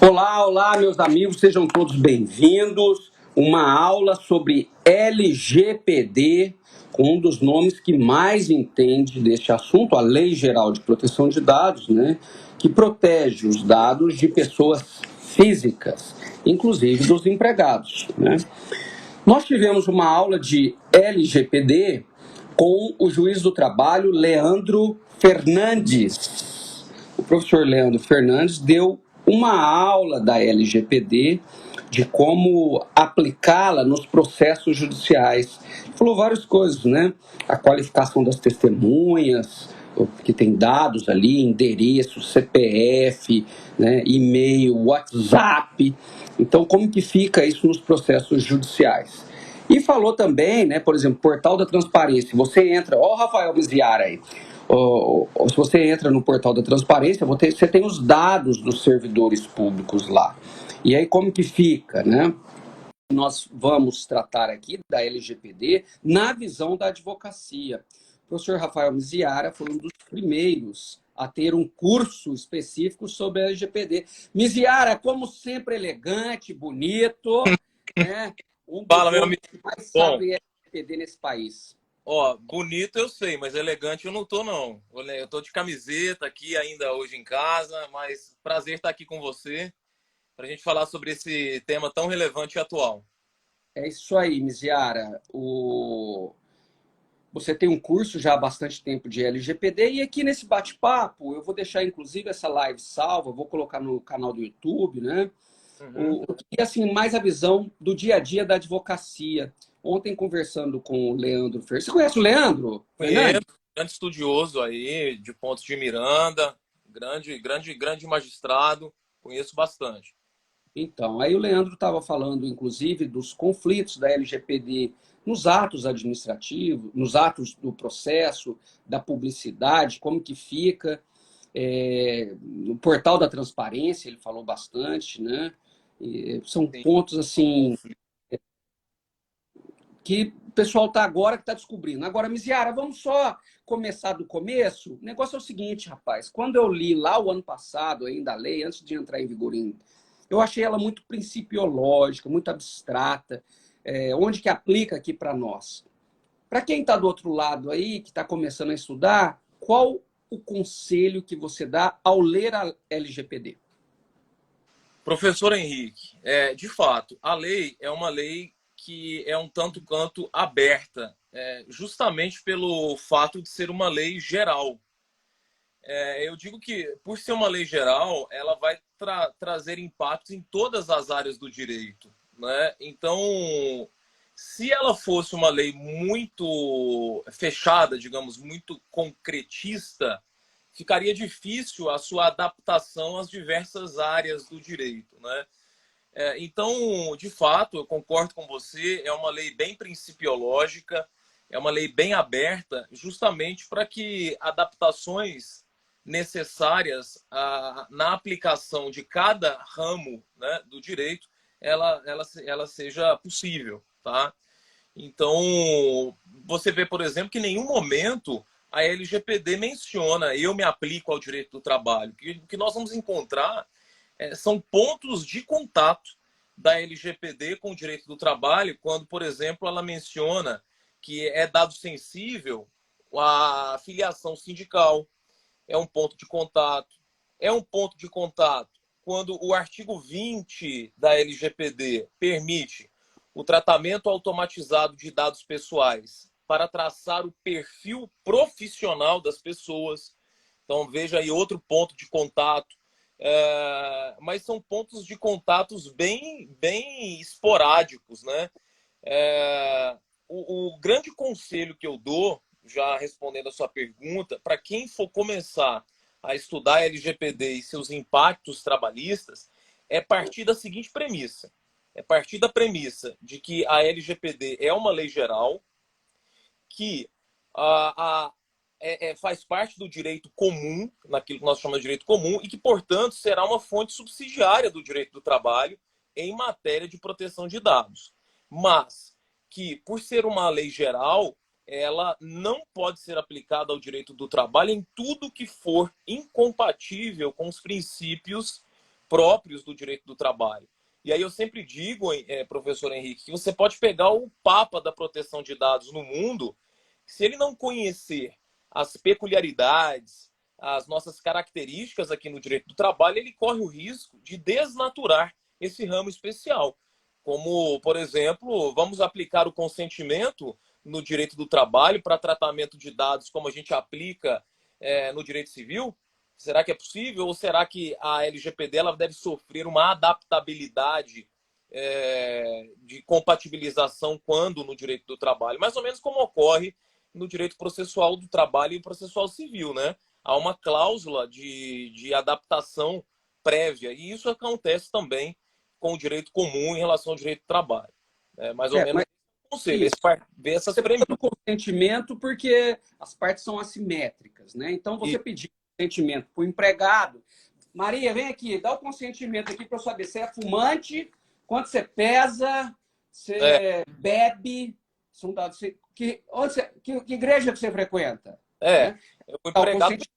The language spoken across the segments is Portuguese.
Olá, olá, meus amigos, sejam todos bem-vindos. Uma aula sobre LGPD, com um dos nomes que mais entende deste assunto, a Lei Geral de Proteção de Dados, né, que protege os dados de pessoas físicas, inclusive dos empregados, né? Nós tivemos uma aula de LGPD com o juiz do trabalho, Leandro Fernandes. O professor Leandro Fernandes deu uma aula da LGPD, de como aplicá-la nos processos judiciais. Falou várias coisas, né? A qualificação das testemunhas, que tem dados ali, endereço, CPF, né, e-mail, WhatsApp. Então, como que fica isso nos processos judiciais? E falou também, né, por exemplo, portal da transparência. Você entra, ó, o Rafael Miziara aí. Se você entra no portal da transparência, você tem os dados dos servidores públicos lá. E aí como que fica, né? Nós vamos tratar aqui da LGPD na visão da advocacia. O professor Rafael Miziara foi um dos primeiros a ter um curso específico sobre a LGPD. Miziara, como sempre, elegante, bonito, né? Um dos Fala, meu homens amigo. que mais Bom, sabe LGPD nesse país. ó, bonito eu sei, mas elegante eu não tô, não. Eu tô de camiseta aqui ainda hoje em casa, mas prazer estar aqui com você para a gente falar sobre esse tema tão relevante e atual. É isso aí, Miziara. Você tem um curso já há bastante tempo de LGPD e aqui nesse bate-papo eu vou deixar inclusive essa live salva, vou colocar no canal do YouTube, né? Uhum. E assim, mais a visão do dia a dia da advocacia. Ontem conversando com o Leandro Fernandes. Você conhece o Leandro Conheço, Fernandes? grande estudioso aí, de Pontos de Miranda, grande magistrado, conheço bastante. Então, aí o Leandro estava falando, inclusive, dos conflitos da LGPD nos atos administrativos, nos atos do processo, da publicidade, como que fica. No portal da transparência, ele falou bastante, né? São Sim, pontos, um assim, conflito. que o pessoal está agora que está descobrindo. Agora, Miziara, vamos só começar do começo? O negócio é o seguinte, rapaz. Quando eu li lá o ano passado, ainda a lei, antes de entrar em vigor, eu achei ela muito principiológica, muito abstrata. Onde que aplica aqui para nós? Para quem está do outro lado aí, que está começando a estudar, qual o conselho que você dá ao ler a LGPD? Professor Henrique, de fato, a lei é uma lei que é um tanto quanto aberta, justamente pelo fato de ser uma lei geral. Eu digo que, por ser uma lei geral, ela vai trazer impactos em todas as áreas do direito, né? Então, se ela fosse uma lei muito fechada, digamos, muito concretista, ficaria difícil a sua adaptação às diversas áreas do direito, né? Então, de fato, eu concordo com você, é uma lei bem principiológica, é uma lei bem aberta, justamente para que adaptações necessárias na aplicação de cada ramo, né, do direito, ela seja possível, tá? Então, você vê, por exemplo, que em nenhum momento a LGPD menciona eu me aplico ao direito do trabalho. O que nós vamos encontrar são pontos de contato da LGPD com o direito do trabalho, quando, por exemplo, ela menciona que é dado sensível a filiação sindical, é um ponto de contato. É um ponto de contato quando o artigo 20 da LGPD permite o tratamento automatizado de dados pessoais para traçar o perfil profissional das pessoas. Então, veja aí outro ponto de contato. Mas são pontos de contatos bem esporádicos, né? O grande conselho que eu dou, já respondendo a sua pergunta, para quem for começar a estudar LGPD e seus impactos trabalhistas, é partir da seguinte premissa. É partir da premissa de que a LGPD é uma lei geral, que faz parte do direito comum, naquilo que nós chamamos de direito comum, e que, portanto, será uma fonte subsidiária do direito do trabalho em matéria de proteção de dados. Mas que, por ser uma lei geral, ela não pode ser aplicada ao direito do trabalho em tudo que for incompatível com os princípios próprios do direito do trabalho. E aí eu sempre digo, professor Henrique, que você pode pegar o Papa da proteção de dados no mundo, se ele não conhecer as peculiaridades, as nossas características aqui no direito do trabalho, ele corre o risco de desnaturar esse ramo especial. Como, por exemplo, vamos aplicar o consentimento no direito do trabalho para tratamento de dados como a gente aplica no direito civil? Será que é possível? Ou será que a LGPD ela deve sofrer uma adaptabilidade de compatibilização quando no direito do trabalho? Mais ou menos como ocorre no direito processual do trabalho e processual civil, né? Há uma cláusula de adaptação prévia. E isso acontece também com o direito comum em relação ao direito do trabalho. Mais ou menos Mas o conselho, isso. ver essas Você precisa premissas. do consentimento porque as partes são assimétricas, né? Então, você pedir consentimento para o empregado. Maria, vem aqui, dá o consentimento aqui para eu saber se é fumante, quanto você pesa, você bebe, são dados. Que igreja que você frequenta? Né? O Dá o empregado consentimento.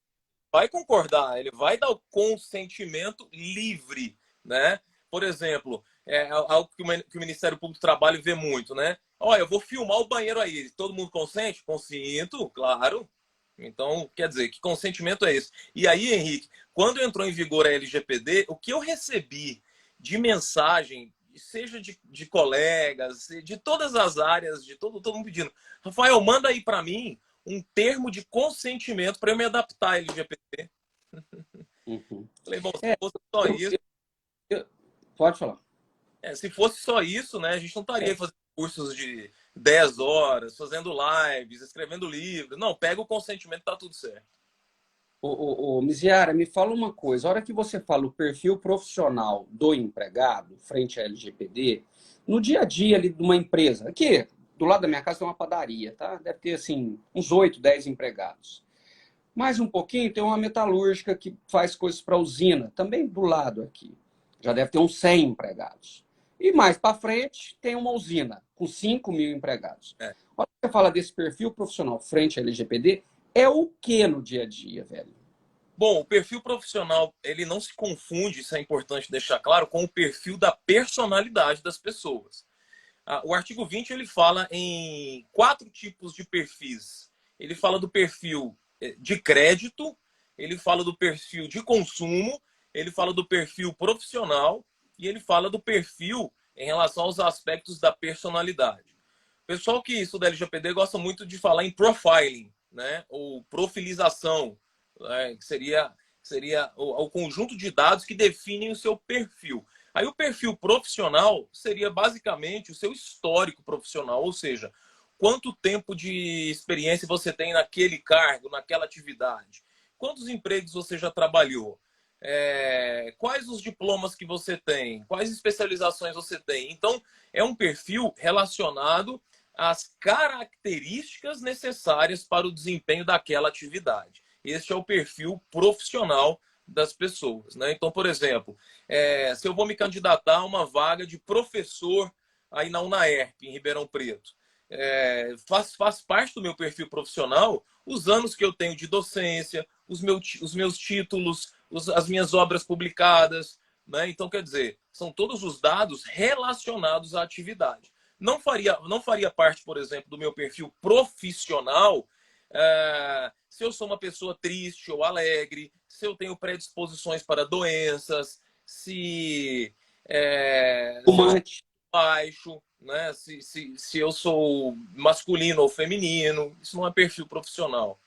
vai concordar, ele vai dar o consentimento livre, né? Por exemplo, algo que o Ministério Público do Trabalho vê muito, né? Olha, eu vou filmar o banheiro aí. Todo mundo consente? Consinto, claro. Então, quer dizer, que consentimento é esse? E aí, Henrique, quando entrou em vigor a LGPD, o que eu recebi de mensagem, seja de colegas, de todas as áreas, de todo mundo pedindo, Rafael, manda aí para mim um termo de consentimento para eu me adaptar à LGPD. Uhum. Falei, bom, se fosse só isso, Pode falar. se fosse só isso, né, a gente não estaria fazendo cursos de 10 horas, fazendo lives, escrevendo livros. Não, pega o consentimento, tá tudo certo. Miziara, me fala uma coisa. A hora que você fala o perfil profissional do empregado frente à LGPD, no dia a dia ali de uma empresa, aqui do lado da minha casa tem uma padaria, tá? Deve ter assim uns 8, 10 empregados. Mais um pouquinho tem uma metalúrgica que faz coisas para usina, também do lado aqui. Já deve ter uns 100 empregados. E mais para frente tem uma usina com 5.000 empregados. Quando você fala desse perfil profissional frente à LGPD, é o que no dia a dia, velho? Bom, o perfil profissional, ele não se confunde, isso é importante deixar claro, com o perfil da personalidade das pessoas. O artigo 20 ele fala em 4 tipos de perfis. Ele fala do perfil de crédito, ele fala do perfil de consumo, ele fala do perfil profissional e ele fala do perfil em relação aos aspectos da personalidade. O pessoal que estuda LGPD gosta muito de falar em profiling, né? Ou profilização, né? Que seria o conjunto de dados que definem o seu perfil. Aí o perfil profissional seria basicamente o seu histórico profissional, ou seja, quanto tempo de experiência você tem naquele cargo, naquela atividade, quantos empregos você já trabalhou, quais os diplomas que você tem, quais especializações você tem. Então, é um perfil relacionado às características necessárias para o desempenho daquela atividade. Este é o perfil profissional das pessoas, né? Então, por exemplo, se eu vou me candidatar a uma vaga de professor aí na UNAERP, em Ribeirão Preto, faz parte do meu perfil profissional os anos que eu tenho de docência, os meus títulos, as minhas obras publicadas, né? Então, quer dizer, são todos os dados relacionados à atividade. Não faria parte, por exemplo, do meu perfil profissional se eu sou uma pessoa triste ou alegre, se eu tenho predisposições para doenças, se eu sou baixo, né? Se eu sou masculino ou feminino. Isso não é perfil profissional.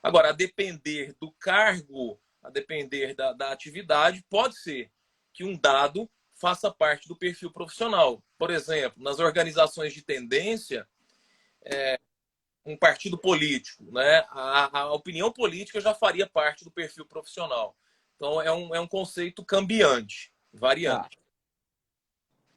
Agora, a depender do cargo, a depender da atividade, pode ser que um dado faça parte do perfil profissional. Por exemplo, nas organizações de tendência, um partido político, né? A opinião política já faria parte do perfil profissional. Então, é um conceito cambiante, variante. Tá.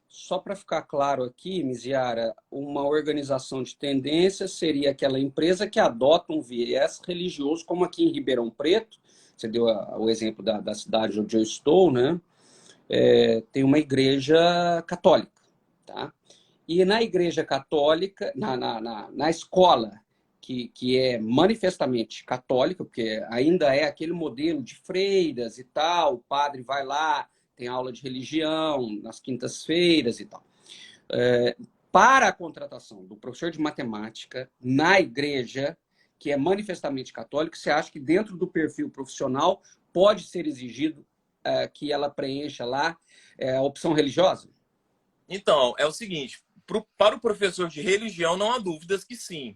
Só para ficar claro aqui, Miziara, uma organização de tendência seria aquela empresa que adota um viés religioso, como aqui em Ribeirão Preto, você deu o exemplo da cidade onde eu estou, né? Tem uma igreja católica, tá? E na igreja católica, na escola, que é manifestamente católica, porque ainda é aquele modelo de freiras e tal, o padre vai lá, tem aula de religião nas quintas-feiras e tal. Para a contratação do professor de matemática na igreja, que é manifestamente católico, você acha que dentro do perfil profissional pode ser exigido que ela preencha lá a opção religiosa? Então, é o seguinte, para o professor de religião não há dúvidas que sim.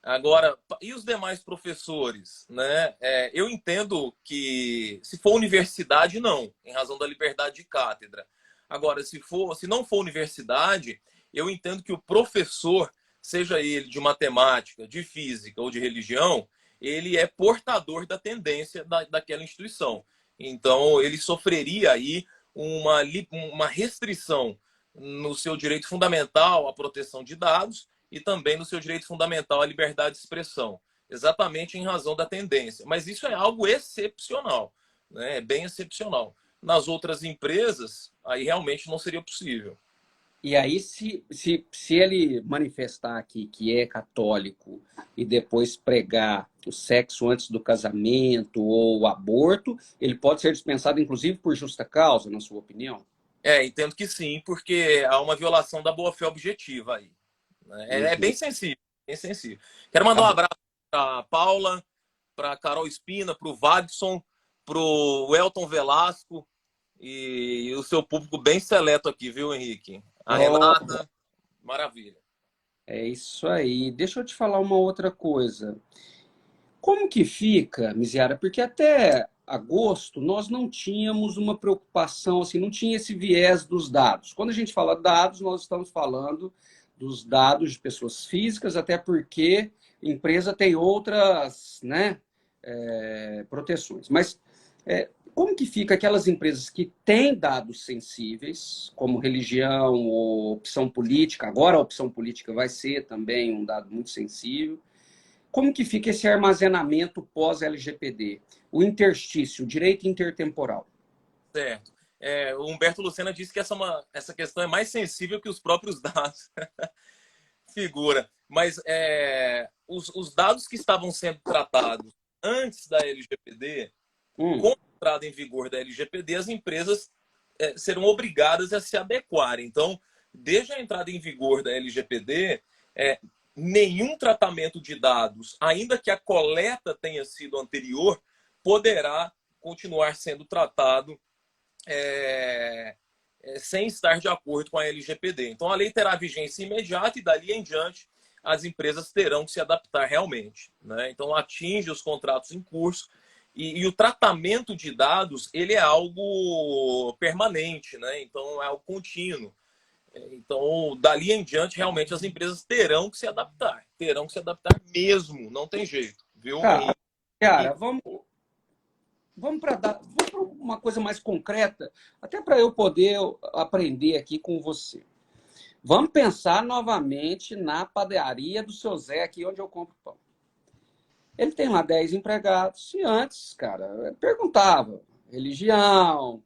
Agora, e os demais professores, né? Eu entendo que se for universidade, não, em razão da liberdade de cátedra. Agora, se não for universidade, eu entendo que o professor, seja ele de matemática, de física ou de religião, ele é portador da tendência daquela instituição. Então, ele sofreria aí uma restrição no seu direito fundamental à proteção de dados e também no seu direito fundamental à liberdade de expressão, exatamente em razão da tendência. Mas isso é algo excepcional, né? É bem excepcional. Nas outras empresas, aí realmente não seria possível. E aí, se ele manifestar aqui que é católico e depois pregar o sexo antes do casamento ou o aborto, ele pode ser dispensado, inclusive, por justa causa, na sua opinião? Entendo que sim, porque há uma violação da boa-fé objetiva aí. Né? É Uhum. bem sensível, bem sensível. Quero mandar Tá um bom. abraço para a Paula, para a Carol Espina, para o Vadson, para o Elton Velasco e o seu público bem seleto aqui, viu, Henrique? A Oh, Renata, maravilha. é isso aí. Deixa eu te falar uma outra coisa. Como que fica, Misiara? Porque até agosto nós não tínhamos uma preocupação, assim, não tinha esse viés dos dados. Quando a gente fala dados, nós estamos falando dos dados de pessoas físicas, até porque a empresa tem outras, né, proteções. Mas como que fica aquelas empresas que têm dados sensíveis, como religião ou opção política? Agora a opção política vai ser também um dado muito sensível. Como que fica esse armazenamento pós-LGPD? O interstício, o direito intertemporal. Certo. O Humberto Lucena disse que essa questão é mais sensível que os próprios dados. Figura. Mas os dados que estavam sendo tratados antes da LGPD, com a entrada em vigor da LGPD, as empresas serão obrigadas a se adequar. Então, desde a entrada em vigor da LGPD, nenhum tratamento de dados, ainda que a coleta tenha sido anterior, poderá continuar sendo tratado sem estar de acordo com a LGPD. Então, a lei terá vigência imediata e, dali em diante, as empresas terão que se adaptar realmente. Né? Então, atinge os contratos em curso e o tratamento de dados ele é algo permanente, né? Então, é algo contínuo. Então, dali em diante, realmente, as empresas terão que se adaptar. Terão que se adaptar mesmo, não tem jeito. Viu, Henrique? Cara, vamos para uma coisa mais concreta, até para eu poder aprender aqui com você. Vamos pensar novamente na padaria do seu Zé, aqui onde eu compro pão. Ele tem lá 10 empregados, e antes, cara, eu perguntava religião,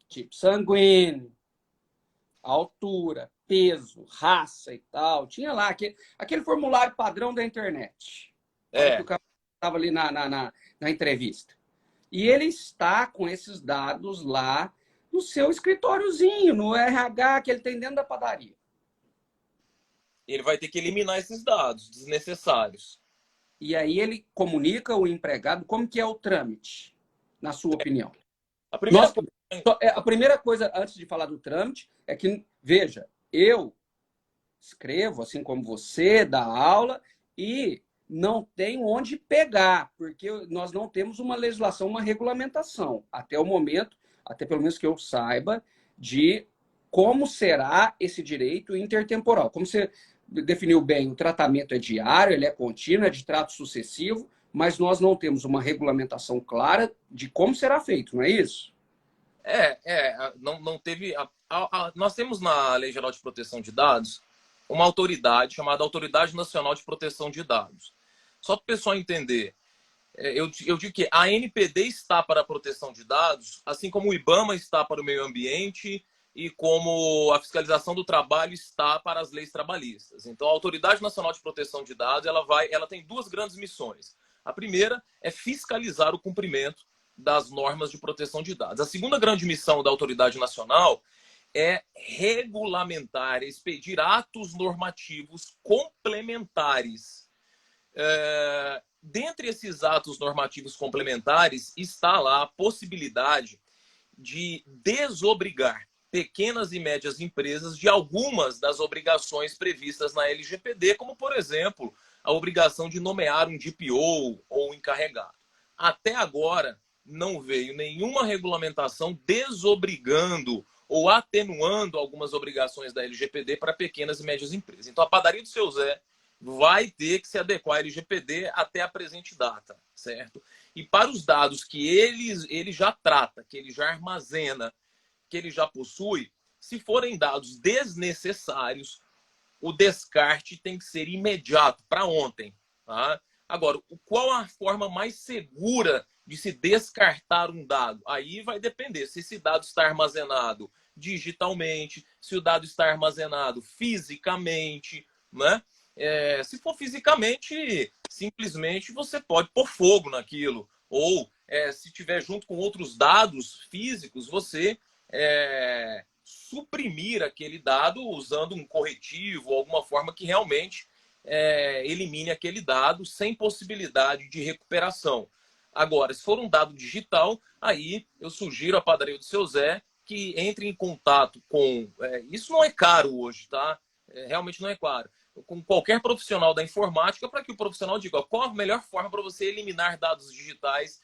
tipo sanguíneo, altura, peso, raça e tal. Tinha lá aquele formulário padrão da internet. A hora que o cara estava ali na entrevista. E ele está com esses dados lá no seu escritóriozinho, no RH que ele tem dentro da padaria. Ele vai ter que eliminar esses dados desnecessários. E aí ele comunica o empregado como que é o trâmite, na sua opinião. A primeira coisa... A primeira coisa, antes de falar do trâmite, é que, veja, eu escrevo, assim como você, dá aula, e não tem onde pegar, porque nós não temos uma legislação, uma regulamentação, até o momento, até pelo menos que eu saiba, de como será esse direito intertemporal. Como você definiu bem, o tratamento é diário, ele é contínuo, é de trato sucessivo, mas nós não temos uma regulamentação clara de como será feito, não é isso? Não teve. Nós temos na Lei Geral de Proteção de Dados uma autoridade chamada Autoridade Nacional de Proteção de Dados. Só para o pessoal entender, eu digo que a ANPD está para a proteção de dados, assim como o IBAMA está para o meio ambiente e como a fiscalização do trabalho está para as leis trabalhistas. Então, a Autoridade Nacional de Proteção de Dados ela tem duas grandes missões. A primeira é fiscalizar o cumprimento das normas de proteção de dados. A segunda grande missão da Autoridade Nacional é regulamentar, expedir atos normativos complementares. Dentre esses atos normativos complementares está lá a possibilidade de desobrigar pequenas e médias empresas de algumas das obrigações previstas na LGPD, como, por exemplo, a obrigação de nomear um DPO ou um encarregado. Até agora, não veio nenhuma regulamentação desobrigando ou atenuando algumas obrigações da LGPD para pequenas e médias empresas. Então, a padaria do seu Zé vai ter que se adequar à LGPD até a presente data, certo? E para os dados que ele já trata, que ele já armazena, que ele já possui, se forem dados desnecessários, o descarte tem que ser imediato, para ontem. Tá? Agora, qual a forma mais segura de se descartar um dado? Aí vai depender se esse dado está armazenado digitalmente, se o dado está armazenado fisicamente, né? Se for fisicamente, simplesmente você pode pôr fogo naquilo. Ou, se tiver junto com outros dados físicos, você suprimir aquele dado usando um corretivo, alguma forma que realmente elimine aquele dado sem possibilidade de recuperação. Agora, se for um dado digital, aí eu sugiro à padaria do seu Zé que entre em contato com... isso não é caro hoje, tá? Realmente não é caro. Com qualquer profissional da informática, para que o profissional diga qual a melhor forma para você eliminar dados digitais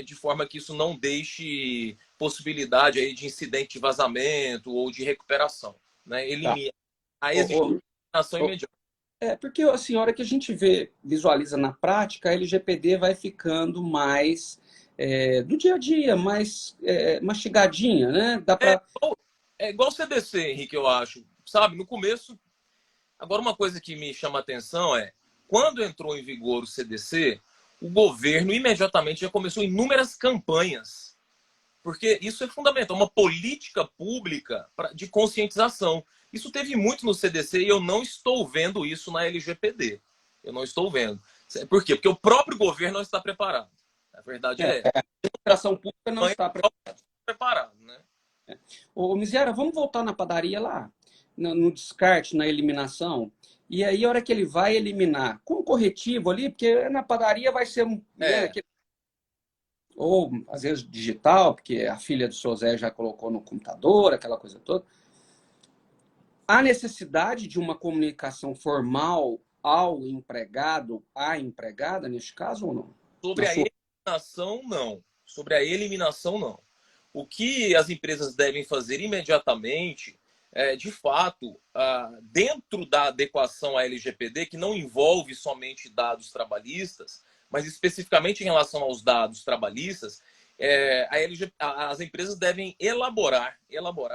de forma que isso não deixe possibilidade aí de incidente de vazamento ou de recuperação. Né? Elimina a eliminação imediata. Porque assim, a hora que a gente visualiza na prática, a LGPD vai ficando mais do dia a dia, mais mastigadinha, né? Dá pra... É igual o CDC, Henrique, eu acho. Sabe, no começo... Agora, uma coisa que me chama a atenção é, quando entrou em vigor o CDC, o governo imediatamente já começou inúmeras campanhas. Porque isso é fundamental, uma política pública de conscientização. Isso teve muito no CDC e eu não estou vendo isso na LGPD. Eu não estou vendo. Por quê? Porque o próprio governo não está preparado. A verdade é essa. A administração pública não está preparada. Né? Ô, Miséria, vamos voltar na padaria lá, no descarte, na eliminação. E aí, a hora que ele vai eliminar, com corretivo ali, porque na padaria vai ser ou às vezes digital, porque a filha do seu Zé já colocou no computador, aquela coisa toda. Há necessidade de uma comunicação formal ao empregado, à empregada, neste caso, ou não? Sobre a eliminação, não. Sobre a eliminação, não. O que as empresas devem fazer imediatamente de fato, dentro da adequação à LGPD, que não envolve somente dados trabalhistas, mas especificamente em relação aos dados trabalhistas, as empresas devem elaborar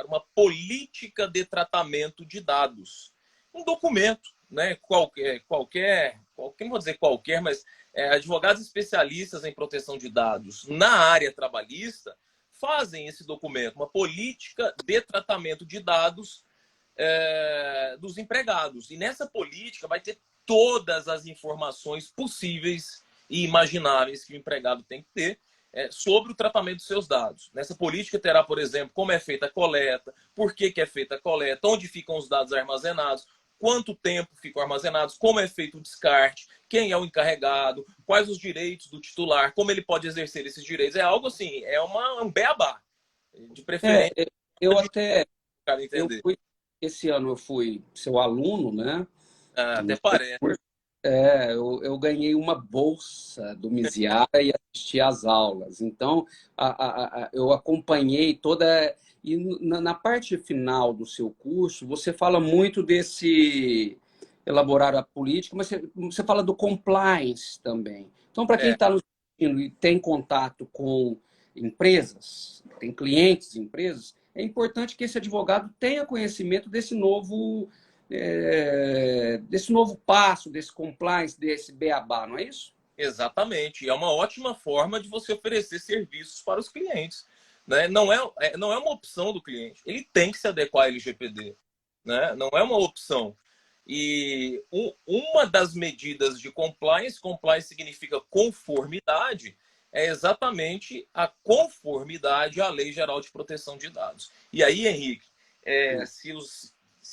uma política de tratamento de dados. Um documento, né, qualquer, não vou dizer qualquer, mas advogados especialistas em proteção de dados na área trabalhista fazem esse documento, uma política de tratamento de dados dos empregados. E nessa política vai ter todas as informações possíveis e imagináveis que o empregado tem que ter sobre o tratamento dos seus dados. Nessa política terá, por exemplo, como é feita a coleta, por que é feita a coleta, onde ficam os dados armazenados, quanto tempo ficam armazenados, como é feito o descarte, quem é o encarregado, quais os direitos do titular, como ele pode exercer esses direitos. É algo assim, um beabá, de preferência. Esse ano eu fui seu aluno, né? Até parece. Eu ganhei uma bolsa do Miziara e assisti às aulas. Então, eu acompanhei toda... E na parte final do seu curso, você fala muito desse elaborar a política, mas você fala do compliance também. Então, para quem está nos assistindo e tem contato com empresas, tem clientes de empresas, é importante que esse advogado tenha conhecimento desse novo passo, desse compliance, desse beabá, não é isso? Exatamente. É uma ótima forma de você oferecer serviços para os clientes. Né? Não é uma opção do cliente. Ele tem que se adequar à LGPD. Né? Não é uma opção. E uma das medidas de compliance significa conformidade, é exatamente a conformidade à Lei Geral de Proteção de Dados. E aí, Henrique, se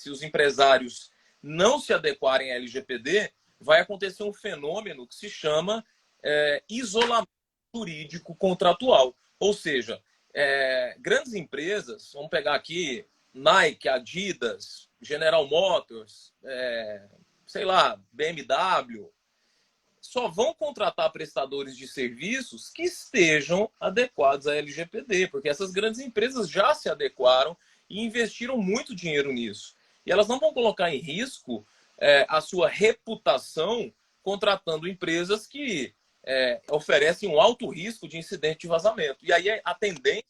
os empresários não se adequarem à LGPD, vai acontecer um fenômeno que se chama isolamento jurídico contratual. Ou seja, grandes empresas, vamos pegar aqui Nike, Adidas, General Motors, sei lá, BMW, só vão contratar prestadores de serviços que estejam adequados à LGPD, porque essas grandes empresas já se adequaram e investiram muito dinheiro nisso. E elas não vão colocar em risco a sua reputação contratando empresas que oferecem um alto risco de incidente de vazamento. E aí a tendência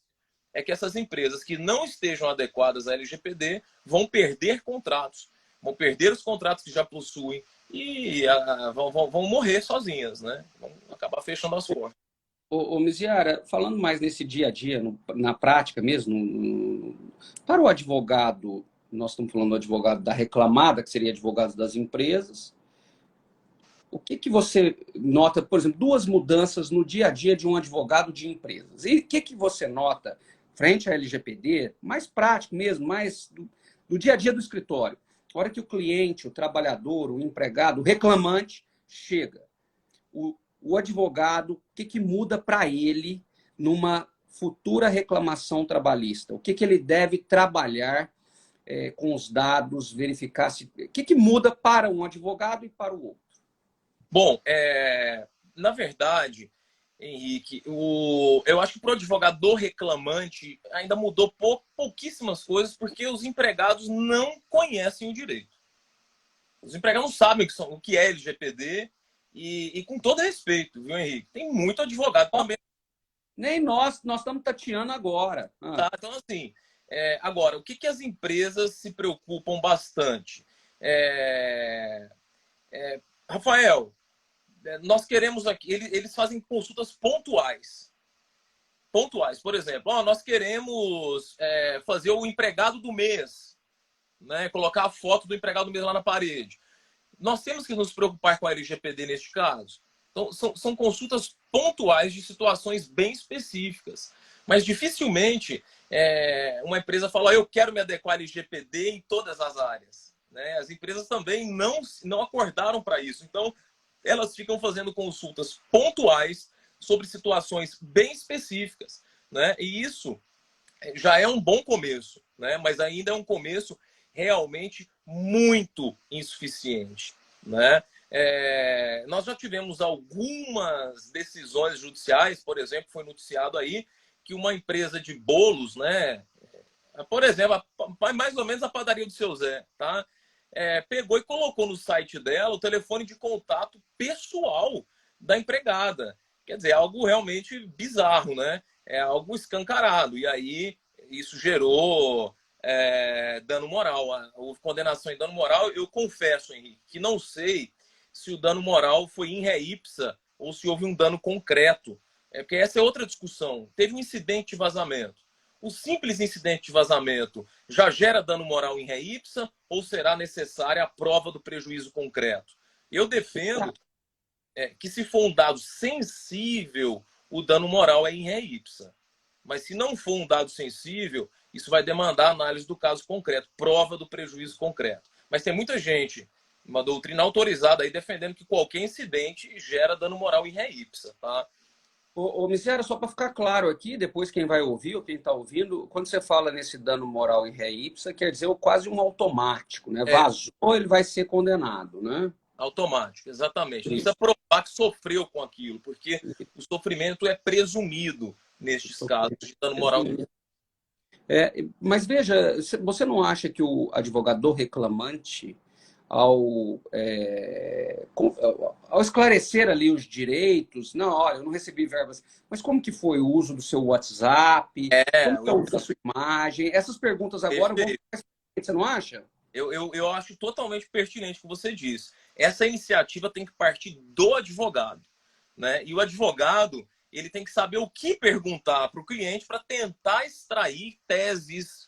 é que essas empresas que não estejam adequadas à LGPD vão perder contratos, vão perder os contratos que já possuem e vão morrer sozinhas, né? Vão acabar fechando as portas. Ô Miziara, falando mais nesse dia a dia, na prática mesmo, para o advogado, nós estamos falando do advogado da reclamada, que seria advogado das empresas, o que você nota, por exemplo, duas mudanças no dia a dia de um advogado de empresas? E o que você nota frente à LGPD, mais prático mesmo, mais do dia a dia do escritório? A hora que o cliente, o trabalhador, o empregado, o reclamante chega, o advogado, o que muda para ele numa futura reclamação trabalhista? O que ele deve trabalhar com os dados, verificar se... O que muda para um advogado e para o outro? Bom, na verdade, Henrique, eu acho que para o advogado reclamante ainda mudou pouquíssimas coisas, porque os empregados não conhecem o direito. Os empregados não sabem o que é LGPD e com todo respeito, viu, Henrique? Tem muito advogado também. Nem nós estamos tateando agora. Tá? Então, assim, agora, o que as empresas se preocupam bastante? Rafael, nós queremos aqui, eles fazem consultas pontuais. Pontuais, por exemplo, nós queremos fazer o empregado do mês, né? Colocar a foto do empregado do mês lá na parede. Nós temos que nos preocupar com a LGPD neste caso. Então, são consultas pontuais de situações bem específicas. Mas dificilmente uma empresa fala, eu quero me adequar à LGPD em todas as áreas. Né? As empresas também não acordaram para isso. Então, elas ficam fazendo consultas pontuais sobre situações bem específicas. Né? E isso já é um bom começo, né? Mas ainda é um começo realmente muito insuficiente. Né? Nós já tivemos algumas decisões judiciais, por exemplo, foi noticiado aí que uma empresa de bolos, né? Por exemplo, mais ou menos a padaria do seu Zé, tá? Pegou e colocou no site dela o telefone de contato pessoal da empregada. Quer dizer, algo realmente bizarro, né? É algo escancarado. E aí isso gerou dano moral. Houve condenação em dano moral. Eu confesso, Henrique, que não sei se o dano moral foi in re ipsa ou se houve um dano concreto. Porque essa é outra discussão. Teve um incidente de vazamento. O simples incidente de vazamento já gera dano moral in re ipsa ou será necessária a prova do prejuízo concreto? Eu defendo que se for um dado sensível, o dano moral é in re ipsa. Mas se não for um dado sensível, isso vai demandar análise do caso concreto, prova do prejuízo concreto. Mas tem muita gente, uma doutrina autorizada aí, defendendo que qualquer incidente gera dano moral in re ipsa, tá? Miséria, só para ficar claro aqui, depois quem vai ouvir ou quem está ouvindo, quando você fala nesse dano moral in re ipsa, quer dizer quase um automático, né? Vazou, ele vai ser condenado, né? Automático, exatamente. Não precisa provar que sofreu com aquilo, porque o sofrimento é presumido nestes casos de dano moral. Mas veja, você não acha que o advogado reclamante, ao esclarecer ali os direitos, não, olha, eu não recebi verbas, mas como que foi o uso do seu WhatsApp, como que é o uso da sua imagem? Essas perguntas agora vão ficar, você não acha? Eu acho totalmente pertinente o que você disse. Essa iniciativa tem que partir do advogado, né? E o advogado, ele tem que saber o que perguntar para o cliente para tentar extrair teses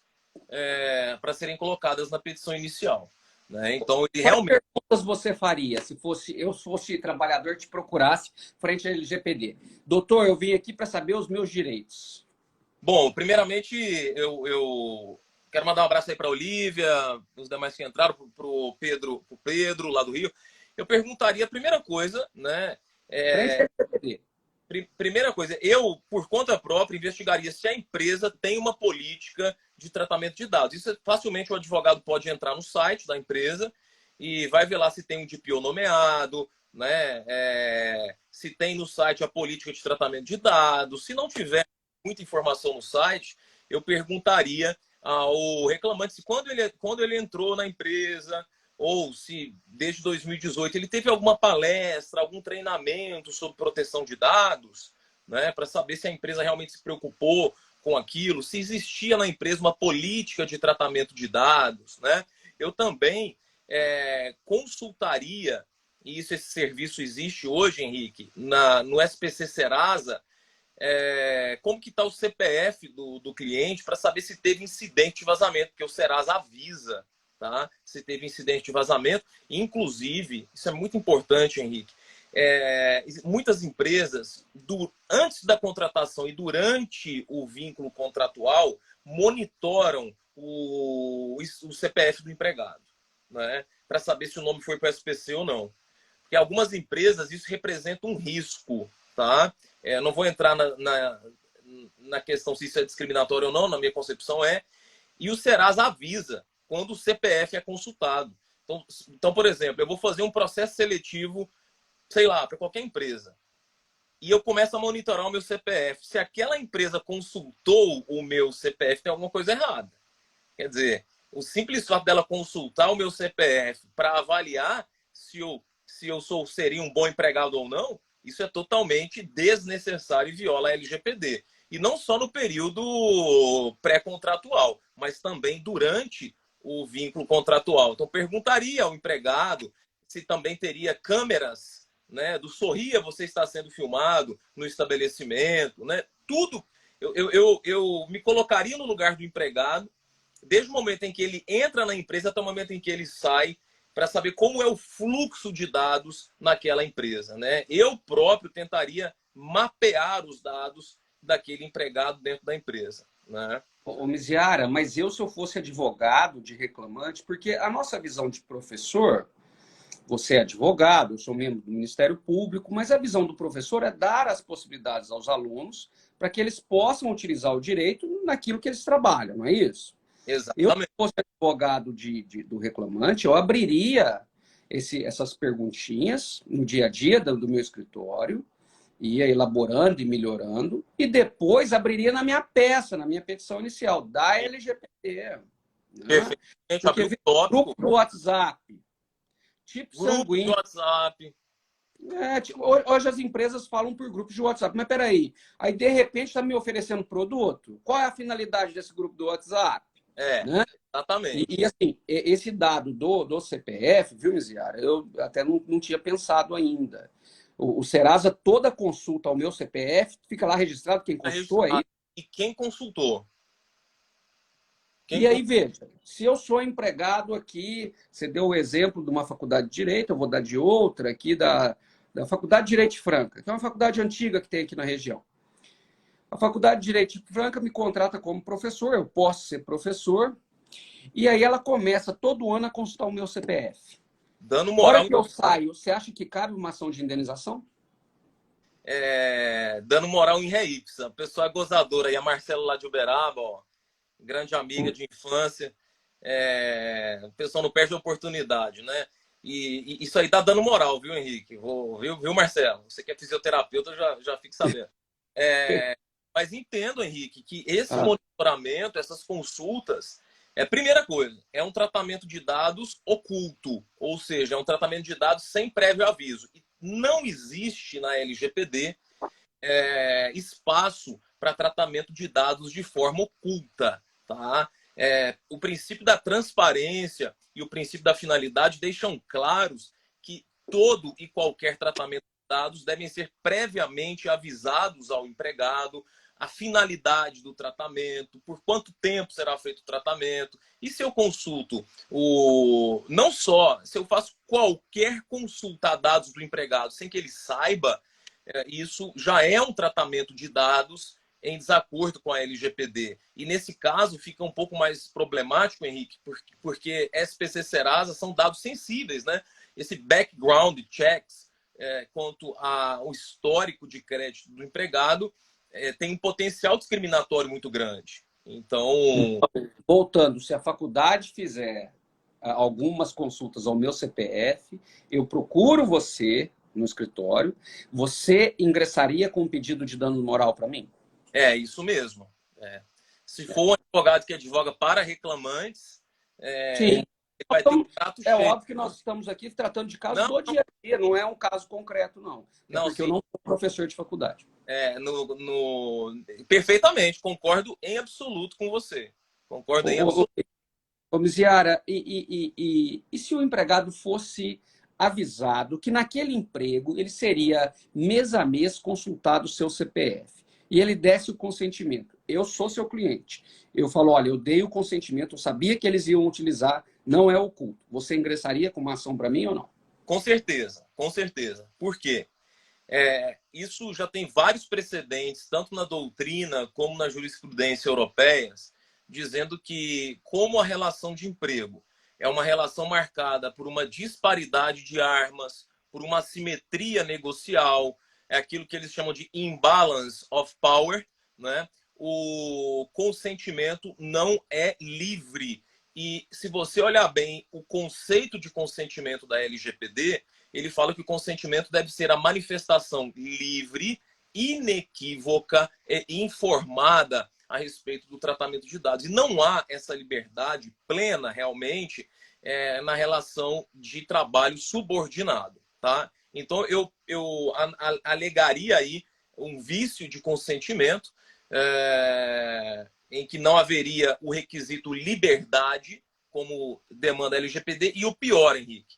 para serem colocadas na petição inicial. né? Então, ele Quais realmente... perguntas você faria se fosse trabalhador te procurasse frente à LGPD? Doutor, eu vim aqui para saber os meus direitos. Bom, primeiramente, eu quero mandar um abraço aí para a Olívia, os demais que entraram, para o Pedro, lá do Rio. Eu perguntaria a primeira coisa, né? Frente à LGPD. Primeira coisa, eu, por conta própria, investigaria se a empresa tem uma política de tratamento de dados. Isso facilmente o advogado pode entrar no site da empresa e vai ver lá se tem um DPO nomeado, né? Se tem no site a política de tratamento de dados. Se não tiver muita informação no site, eu perguntaria ao reclamante se quando ele entrou na empresa, ou se desde 2018 ele teve alguma palestra, algum treinamento sobre proteção de dados, né, para saber se a empresa realmente se preocupou com aquilo, se existia na empresa uma política de tratamento de dados, né? Eu também consultaria, e esse serviço existe hoje, Henrique, no SPC Serasa, como que está o CPF do cliente para saber se teve incidente de vazamento, porque o Serasa avisa, tá? Se teve incidente de vazamento. Inclusive, isso é muito importante, Henrique, muitas empresas, antes da contratação e durante o vínculo contratual, monitoram o CPF do empregado, né? Para saber se o nome foi para o SPC ou não. Porque algumas empresas isso representa um risco, tá? Não vou entrar na questão se isso é discriminatório ou não, na minha concepção é. E o Serasa avisa quando o CPF é consultado. Então, por exemplo, eu vou fazer um processo seletivo, sei lá, para qualquer empresa. E eu começo a monitorar o meu CPF. Se aquela empresa consultou o meu CPF, tem alguma coisa errada. Quer dizer, o simples fato dela consultar o meu CPF para avaliar se eu seria um bom empregado ou não, isso é totalmente desnecessário e viola a LGPD. E não só no período pré-contratual, mas também durante o vínculo contratual. Então, perguntaria ao empregado se também teria câmeras, né, do Sorria, você está sendo filmado no estabelecimento, né? Tudo. Eu me colocaria no lugar do empregado, desde o momento em que ele entra na empresa até o momento em que ele sai, para saber como é o fluxo de dados naquela empresa, né? Eu próprio tentaria mapear os dados daquele empregado dentro da empresa, né? Ô, Miziara, mas se eu fosse advogado de reclamante, porque a nossa visão de professor, você é advogado, eu sou membro do Ministério Público, mas a visão do professor é dar as possibilidades aos alunos para que eles possam utilizar o direito naquilo que eles trabalham, não é isso? Eu, se Exatamente. fosse advogado do reclamante, eu abriria essas perguntinhas no dia a dia do meu escritório, ia elaborando e melhorando, e depois abriria na minha peça, na minha petição inicial, da LGPD. Né? Perfeitamente, Porque abriu um vem tópico, grupo do WhatsApp, tipo grupo de sanguíneo. WhatsApp. Hoje as empresas falam por grupos de WhatsApp, mas peraí, aí de repente está me oferecendo produto? Qual é a finalidade desse grupo do WhatsApp? Né? Exatamente. Assim, esse dado do CPF, viu, Miziara, eu até não tinha pensado ainda. O Serasa, toda consulta ao meu CPF, fica lá registrado quem Tá consultou aí. registrado. E quem consultou? E aí, veja, se eu sou empregado aqui, você deu o exemplo de uma faculdade de Direito, eu vou dar de outra aqui, da Faculdade de Direito de Franca, que é uma faculdade antiga que tem aqui na região. A Faculdade de Direito de Franca me contrata como professor, eu posso ser professor, e aí ela começa todo ano a consultar o meu CPF. Dando A hora moral, que eu saio, você acha que cabe uma ação de indenização? dando moral em REIPS. A pessoa é gozadora aí, a Marcela lá de Uberaba, ó, grande amiga de infância. O pessoal não perde a oportunidade, né? E isso aí tá dando moral, viu, Henrique? Viu, Marcelo? Você que é fisioterapeuta, já fique sabendo. Mas entendo, Henrique, que esse Ah, monitoramento, essas consultas, primeira coisa, é um tratamento de dados oculto, ou seja, é um tratamento de dados sem prévio aviso. E não existe na LGPD espaço para tratamento de dados de forma oculta, tá? O princípio da transparência e o princípio da finalidade deixam claros que todo e qualquer tratamento de dados devem ser previamente avisados ao empregado, a finalidade do tratamento, por quanto tempo será feito o tratamento. E se eu consulto não só, se eu faço qualquer consulta a dados do empregado sem que ele saiba, isso já é um tratamento de dados em desacordo com a LGPD. E nesse caso fica um pouco mais problemático, Henrique, porque SPC Serasa são dados sensíveis, né? Esse background checks quanto ao histórico de crédito do empregado tem um potencial discriminatório muito grande. Então, voltando, se a faculdade fizer algumas consultas ao meu CPF, eu procuro você no escritório, você ingressaria com um pedido de dano moral para mim? é isso mesmo. Se for um advogado que advoga para reclamantes, Sim. ele vai ter um prato cheio. Óbvio que nós estamos aqui tratando de casos do dia a dia, não é um caso concreto, não. Porque sim. eu não sou professor de faculdade. Perfeitamente, concordo em absoluto com você. Concordo em absoluto. Ô, Miziara, e se o empregado fosse avisado que naquele emprego ele seria mês a mês consultado o seu CPF e ele desse o consentimento? Eu sou seu cliente. Eu falo, olha, eu dei o consentimento, eu sabia que eles iam utilizar, não é oculto. Você ingressaria com uma ação para mim ou não? Com certeza, com certeza. Por quê? Isso já tem vários precedentes, tanto na doutrina como na jurisprudência europeias, dizendo que como a relação de emprego é uma relação marcada por uma disparidade de armas, por uma assimetria negocial, é aquilo que eles chamam de imbalance of power, né? O consentimento não é livre. E se você olhar bem o conceito de consentimento da LGPD, ele fala que o consentimento deve ser a manifestação livre, inequívoca e informada a respeito do tratamento de dados. E não há essa liberdade plena, realmente, na relação de trabalho subordinado. Tá? Então, eu alegaria aí um vício de consentimento, em que não haveria o requisito liberdade, como demanda a LGPD, e o pior, Henrique,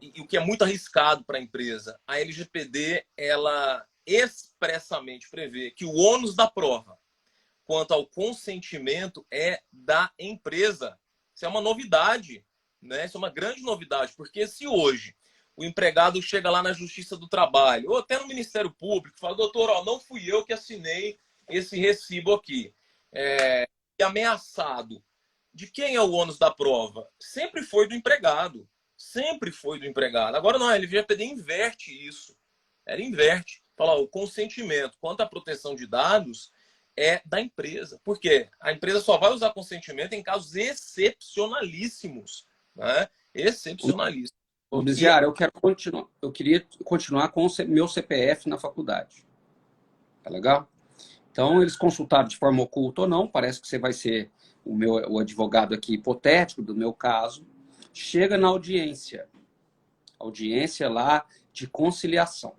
e o que é muito arriscado para a empresa, a LGPD, ela expressamente prevê que o ônus da prova quanto ao consentimento é da empresa. Isso é uma novidade, né? Isso é uma grande novidade, porque se hoje o empregado chega lá na Justiça do Trabalho, ou até no Ministério Público, fala, doutor, ó, não fui eu que assinei esse recibo aqui, e ameaçado, de quem é o ônus da prova? Sempre foi do empregado. Sempre foi do empregado. Agora não, a LGPD inverte isso. Ela inverte. Fala, o consentimento quanto à proteção de dados é da empresa. Por quê? A empresa só vai usar consentimento em casos excepcionalíssimos. Né? Excepcionalíssimos. Ô, Miziara, eu queria continuar com o meu CPF na faculdade. Tá legal? Então, eles consultaram de forma oculta ou não, parece que você vai ser o advogado aqui hipotético do meu caso. Chega na audiência lá de conciliação.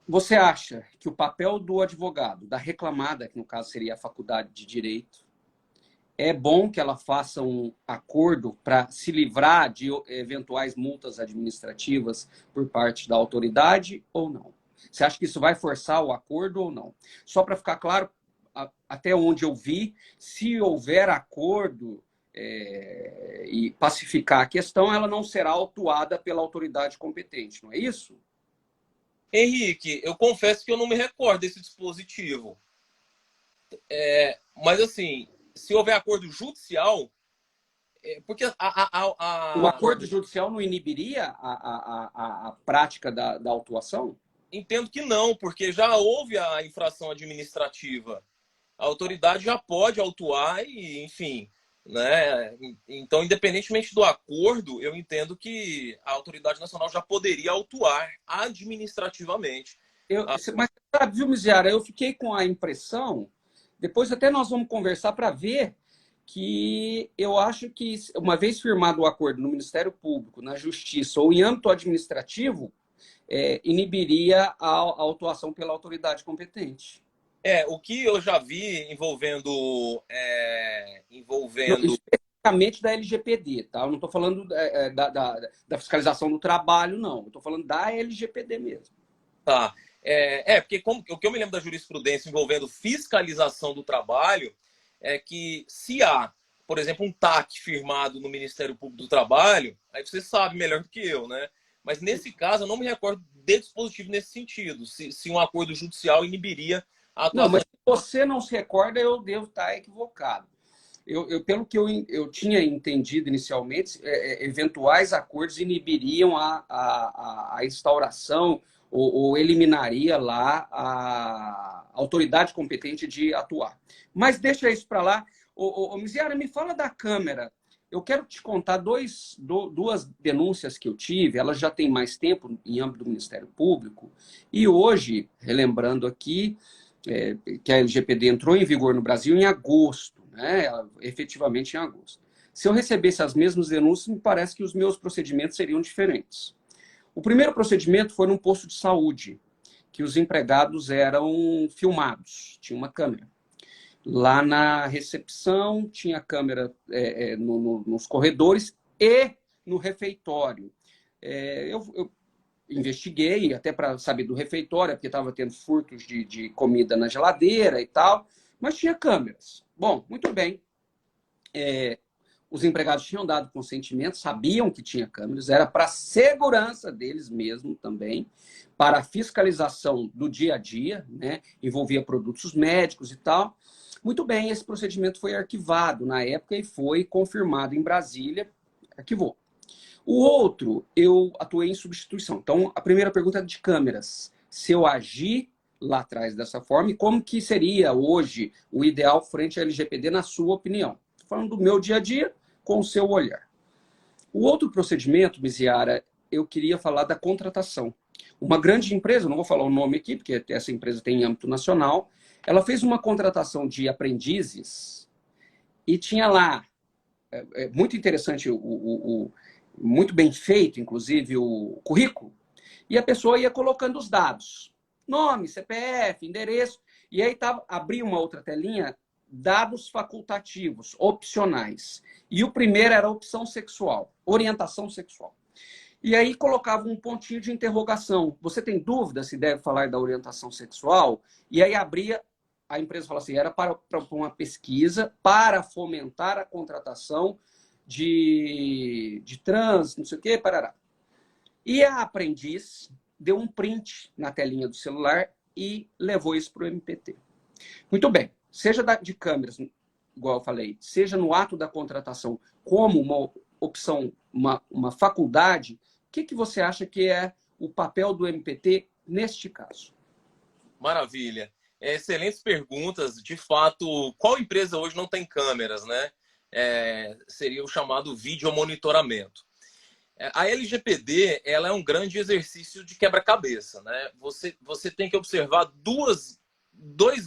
Você acha que o papel do advogado, da reclamada, que no caso seria a faculdade de Direito, é bom que ela faça um acordo para se livrar de eventuais multas administrativas por parte da autoridade ou não? Você acha que isso vai forçar o acordo ou não? Só para ficar claro, até onde eu vi, se houver acordo e pacificar a questão, ela não será autuada pela autoridade competente, não é isso? Henrique, eu confesso que eu não me recordo desse dispositivo. Mas, assim, se houver acordo judicial, porque o acordo judicial não inibiria a prática da autuação? Entendo que não, porque já houve a infração administrativa. A autoridade já pode autuar e, enfim, né? Então, independentemente do acordo, eu entendo que a autoridade nacional já poderia autuar administrativamente. Mas, sabe, viu, Miziara, eu fiquei com a impressão, depois até nós vamos conversar para ver, que eu acho que, uma vez firmado o acordo no Ministério Público, na Justiça ou em âmbito administrativo, inibiria a autuação pela autoridade competente. O que eu já vi envolvendo... Especificamente da LGPD, tá? Eu não estou falando da fiscalização do trabalho, não. Eu estou falando da LGPD mesmo. Tá. Porque o que eu me lembro da jurisprudência envolvendo fiscalização do trabalho é que se há, por exemplo, um TAC firmado no Ministério Público do Trabalho, aí você sabe melhor do que eu, né? Mas nesse caso, eu não me recordo de dispositivo nesse sentido, se um acordo judicial inibiria a Não, atuação. mas se você não se recorda, eu devo estar equivocado. Pelo que eu tinha entendido inicialmente, eventuais acordos inibiriam a instauração ou eliminaria lá a autoridade competente de atuar. Mas deixa isso para lá. Miziara, me fala da Câmara. Eu quero te contar duas denúncias que eu tive, elas já têm mais tempo em âmbito do Ministério Público, e hoje, relembrando aqui, que a LGPD entrou em vigor no Brasil em agosto, né? Efetivamente em agosto. Se eu recebesse as mesmas denúncias, me parece que os meus procedimentos seriam diferentes. O primeiro procedimento foi num posto de saúde, que os empregados eram filmados, tinha uma câmera. Lá na recepção, tinha câmera nos corredores e no refeitório. Eu investiguei, até para saber do refeitório, porque estava tendo furtos de comida na geladeira e tal, mas tinha câmeras. Bom, muito bem. Os empregados tinham dado consentimento, sabiam que tinha câmeras, era para segurança deles mesmo também, para a fiscalização do dia a dia, né? Envolvia produtos médicos e tal. Muito bem, esse procedimento foi arquivado na época e foi confirmado em Brasília, arquivou. O outro, eu atuei em substituição. Então, a primeira pergunta é de câmeras. Se eu agir lá atrás dessa forma, e como que seria hoje o ideal frente à LGPD, na sua opinião? Estou falando do meu dia a dia com o seu olhar. O outro procedimento, Miziara, eu queria falar da contratação. Uma grande empresa, não vou falar o nome aqui, porque essa empresa tem âmbito nacional, ela fez uma contratação de aprendizes e tinha lá, muito interessante, muito bem feito, inclusive, o currículo, e a pessoa ia colocando os dados. Nome, CPF, endereço, e aí abria uma outra telinha, dados facultativos, opcionais. E o primeiro era a opção sexual, orientação sexual. E aí colocava um pontinho de interrogação. Você tem dúvida se deve falar da orientação sexual? E aí abria, a empresa falava assim, era para uma pesquisa para fomentar a contratação de trans, não sei o quê, parará. E a aprendiz deu um print na telinha do celular e levou isso para o MPT. Muito bem, seja de câmeras, igual eu falei, seja no ato da contratação como uma opção, uma faculdade, o que você acha que é o papel do MPT neste caso? Maravilha. Excelentes perguntas. De fato, qual empresa hoje não tem câmeras, né? Seria o chamado videomonitoramento. A LGPD, ela é um grande exercício de quebra-cabeça, né? Você tem que observar dois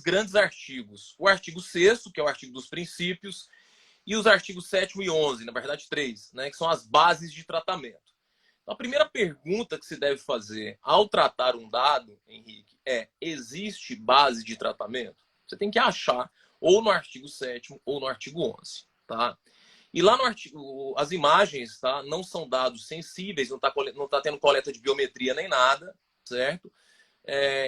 grandes artigos. O artigo 6º, que é o artigo dos princípios, e os artigos 7º e 11º, na verdade 3, né? Que são as bases de tratamento. Então, a primeira pergunta que se deve fazer ao tratar um dado, Henrique, existe base de tratamento? Você tem que achar ou no artigo 7º ou no artigo 11º, tá? E lá no artigo, as imagens, tá, não são dados sensíveis, não tá tendo coleta de biometria nem nada, certo?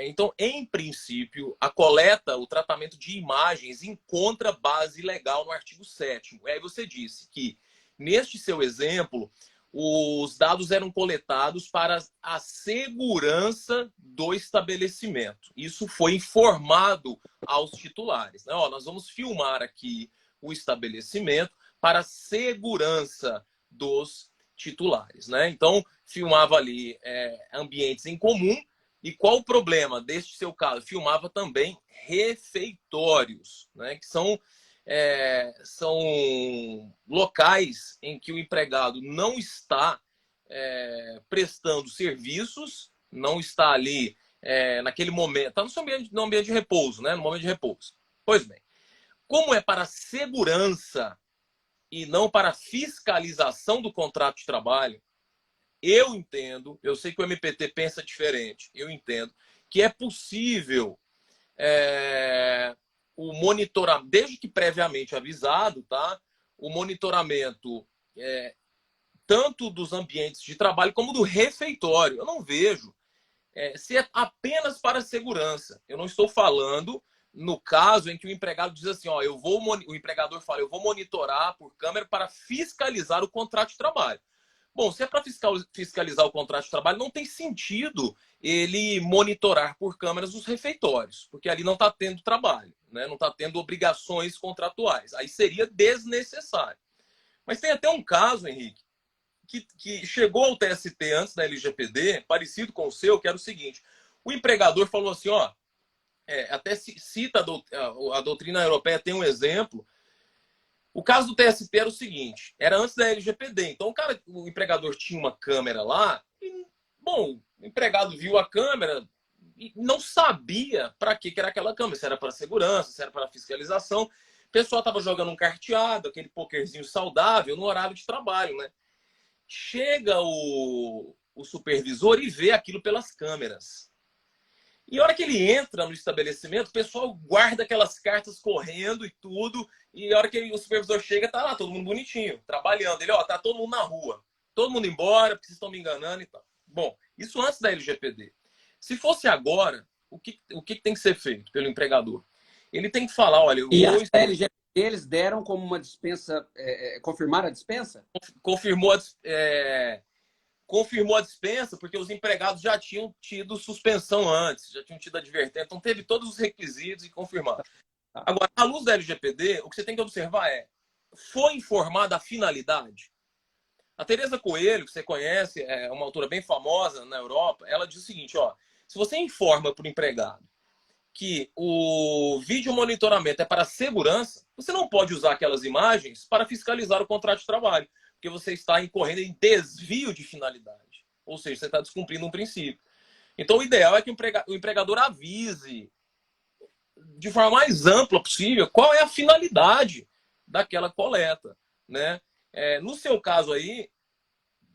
Então, em princípio, a coleta, o tratamento de imagens encontra base legal no artigo 7º. Aí você disse que, neste seu exemplo, os dados eram coletados para a segurança do estabelecimento. Isso foi informado aos titulares, né? Nós vamos filmar aqui o estabelecimento para a segurança dos titulares, né? Então, filmava ali ambientes em comum. E qual o problema deste seu caso? Filmava também refeitórios, né? Que são locais em que o empregado não está prestando serviços, não está ali naquele momento, está no ambiente de repouso, né? No momento de repouso. Pois bem, como é para segurança e não para fiscalização do contrato de trabalho, eu entendo, eu sei que o MPT pensa diferente, eu entendo que é possível o monitoramento, desde que previamente avisado, tá? O monitoramento tanto dos ambientes de trabalho como do refeitório. Eu não vejo se é apenas para segurança. Eu não estou falando no caso em que o empregado diz assim, ó, o empregador fala, eu vou monitorar por câmera para fiscalizar o contrato de trabalho. Bom, se é para fiscalizar o contrato de trabalho, não tem sentido ele monitorar por câmeras os refeitórios, porque ali não está tendo trabalho, né? Não está tendo obrigações contratuais. Aí seria desnecessário. Mas tem até um caso, Henrique, que chegou ao TST antes da LGPD, parecido com o seu, que era o seguinte: o empregador falou assim, ó, até cita a doutrina europeia, tem um exemplo. O caso do TST era o seguinte, era antes da LGPD. Então o empregador tinha uma câmera lá e, bom, o empregado viu a câmera e não sabia para que era aquela câmera, se era para segurança, se era para fiscalização. O pessoal estava jogando um carteado, aquele pokerzinho saudável, no horário de trabalho, né? Chega o supervisor e vê aquilo pelas câmeras. E a hora que ele entra no estabelecimento, o pessoal guarda aquelas cartas correndo e tudo. E a hora que o supervisor chega, tá lá todo mundo bonitinho, trabalhando. Ele, ó, tá todo mundo na rua. Todo mundo embora, porque vocês estão me enganando e tal. Bom, isso antes da LGPD. Se fosse agora, o que tem que ser feito pelo empregador? Ele tem que falar, olha, eu E vou... a LGPD eles deram como uma dispensa, confirmaram a dispensa? Confirmou a dispensa porque os empregados já tinham tido suspensão antes, já tinham tido advertência, então teve todos os requisitos e confirmaram. Agora, à luz da LGPD, o que você tem que observar foi informada a finalidade? A Teresa Coelho, que você conhece, é uma autora bem famosa na Europa, ela diz o seguinte, ó, se você informa para o empregado que o vídeo monitoramento é para segurança, você não pode usar aquelas imagens para fiscalizar o contrato de trabalho, porque você está incorrendo em desvio de finalidade. Ou seja, você está descumprindo um princípio. Então, o ideal é que o empregador avise de forma mais ampla possível qual é a finalidade daquela coleta, né? No seu caso aí,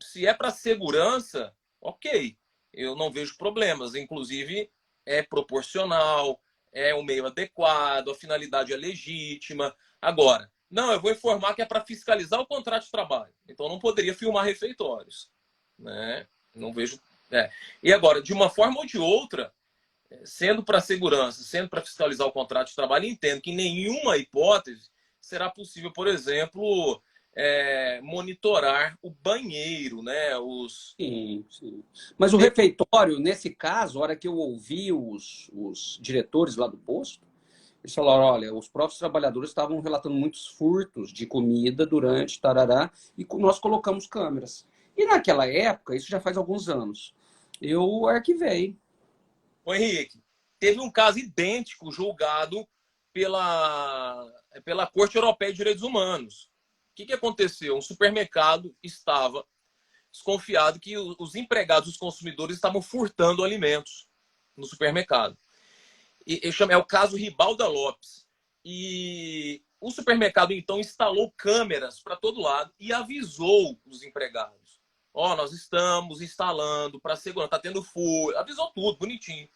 se é para segurança, ok, eu não vejo problemas. Inclusive, é proporcional, é um meio adequado, a finalidade é legítima. Agora, não, eu vou informar que é para fiscalizar o contrato de trabalho. Então, não poderia filmar refeitórios, né? Não vejo... E agora, de uma forma ou de outra, sendo para segurança, sendo para fiscalizar o contrato de trabalho, entendo que em nenhuma hipótese será possível, por exemplo, monitorar o banheiro, né? Sim, sim. Mas o refeitório, nesse caso, a hora que eu ouvi os diretores lá do posto, eles falaram, olha, os próprios trabalhadores estavam relatando muitos furtos de comida durante tarará, e nós colocamos câmeras. E naquela época, isso já faz alguns anos, eu arquivei. Ô, Henrique, teve um caso idêntico julgado pela Corte Europeia de Direitos Humanos. O que aconteceu? Um supermercado estava desconfiado que os empregados, os consumidores, estavam furtando alimentos no supermercado. É o caso Ribalda Lopes. E o supermercado, então, instalou câmeras para todo lado e avisou os empregados. Ó, nós estamos instalando para segurança, tá tendo furto, avisou tudo, bonitinho.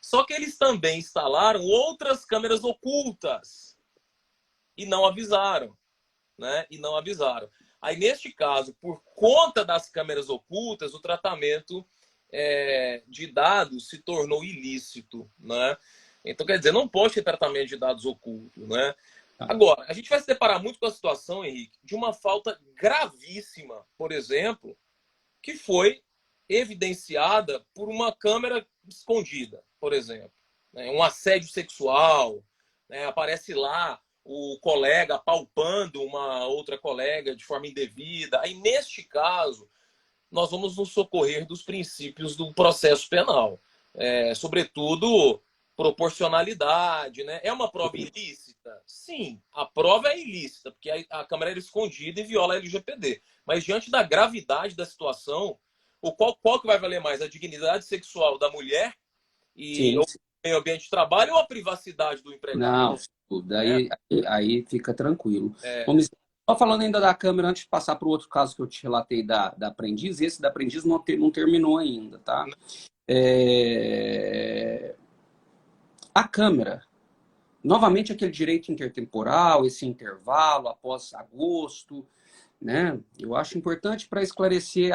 Só que eles também instalaram outras câmeras ocultas e não avisaram, né? E não avisaram. Aí, neste caso, por conta das câmeras ocultas, o tratamento de dados se tornou ilícito, né? Então, quer dizer, não pode ter tratamento de dados ocultos, né? Agora, a gente vai se deparar muito com a situação, Henrique, de uma falta gravíssima, por exemplo, que foi evidenciada por uma câmera escondida, por exemplo. Um assédio sexual, né? Aparece lá o colega palpando uma outra colega de forma indevida. Aí, neste caso, nós vamos nos socorrer dos princípios do processo penal. Sobretudo, proporcionalidade, né? É uma prova ilícita? Sim, a prova é ilícita, porque a câmera era escondida e viola a LGPD. Mas diante da gravidade da situação, qual que vai valer mais? A dignidade sexual da mulher e o meio ambiente de trabalho ou a privacidade do empregado? Não, daí aí fica tranquilo. Vamos, só falando ainda da câmera, antes de passar para o outro caso que eu te relatei da aprendiz, esse da aprendiz não terminou ainda, tá? A câmera, novamente aquele direito intertemporal, esse intervalo após agosto, né? Eu acho importante para esclarecer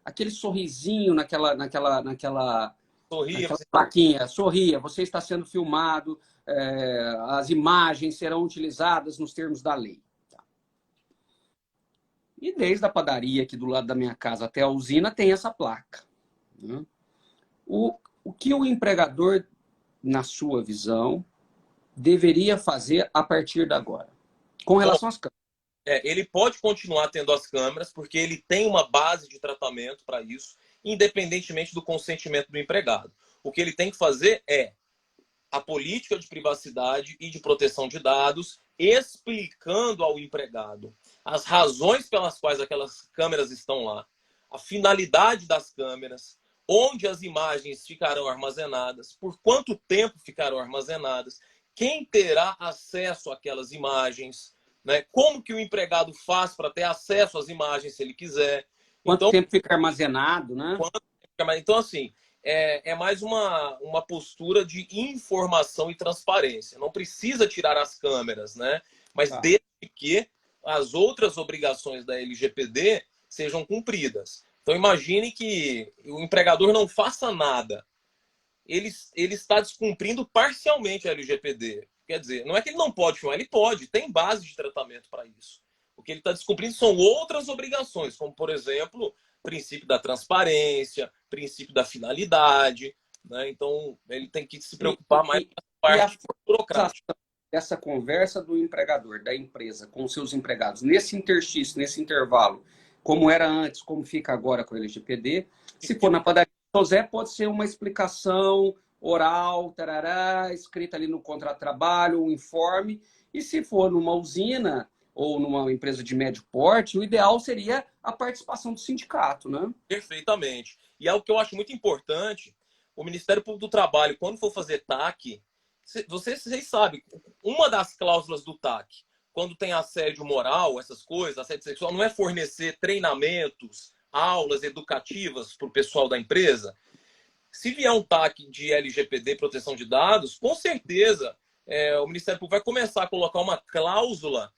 aquele sorrisinho naquela Sorria, você plaquinha, sorria, você está sendo filmado, as imagens serão utilizadas nos termos da lei. Tá. E desde a padaria aqui do lado da minha casa até a usina tem essa placa. Né? O que o empregador, na sua visão, deveria fazer a partir de agora? Com bom, relação às câmeras. ele pode continuar tendo as câmeras, porque ele tem uma base de tratamento para isso, independentemente do consentimento do empregado. O que ele tem que fazer é a política de privacidade e de proteção de dados, explicando ao empregado as razões pelas quais aquelas câmeras estão lá, a finalidade das câmeras, onde as imagens ficarão armazenadas, por quanto tempo ficarão armazenadas, quem terá acesso àquelas imagens, né? Como que o empregado faz para ter acesso às imagens se ele quiser. Quanto Então, tempo fica armazenado, né? então assim, é mais uma postura de informação e transparência. Não precisa tirar as câmeras, né? Mas Tá. desde que as outras obrigações da LGPD sejam cumpridas. Então imagine que o empregador não faça nada. Ele está descumprindo parcialmente a LGPD. Quer dizer, não é que ele não pode filmar, ele pode, tem base de tratamento para isso. O que ele está descumprindo são outras obrigações, como, por exemplo, princípio da transparência, princípio da finalidade. Né? Então, ele tem que se preocupar mais com a E a parte burocrática. essa conversa do empregador, da empresa, com seus empregados, nesse interstício, nesse intervalo, como era antes, como fica agora com o LGPD, se for na padaria do José, pode ser uma explicação oral, tarará, escrita ali no contrato de trabalho, um informe, e se for numa usina ou numa empresa de médio porte, o ideal seria a participação do sindicato, né? Perfeitamente. E algo que eu acho muito importante, o Ministério Público do Trabalho, quando for fazer TAC, vocês sabem, uma das cláusulas do TAC, quando tem assédio moral, essas coisas, assédio sexual, não é fornecer treinamentos, aulas educativas para o pessoal da empresa. Se vier um TAC de LGPD, proteção de dados, com certeza o Ministério Público vai começar a colocar uma cláusula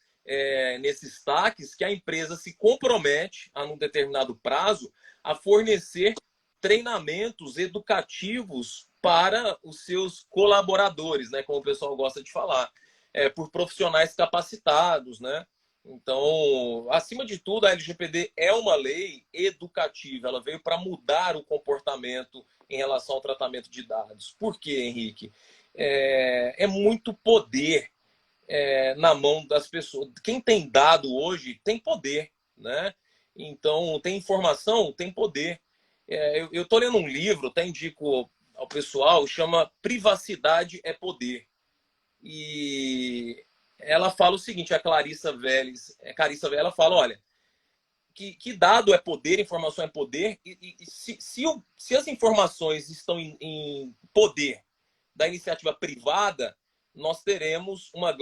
nesses TACs que a empresa se compromete a, num determinado prazo, a fornecer treinamentos educativos para os seus colaboradores, né, como o pessoal gosta de falar, por profissionais capacitados, né? Então, acima de tudo, a LGPD é uma lei educativa, ela veio para mudar o comportamento em relação ao tratamento de dados. Por quê, Henrique? É muito poder na mão das pessoas. Quem tem dado hoje tem poder, né? Então, tem informação, tem poder. Eu estou lendo um livro, até indico ao pessoal, chama Privacidade é Poder. E ela fala o seguinte, a Clarissa Vélez, ela fala, olha, que dado é poder, informação é poder, e se as informações estão em poder da iniciativa privada, nós teremos uma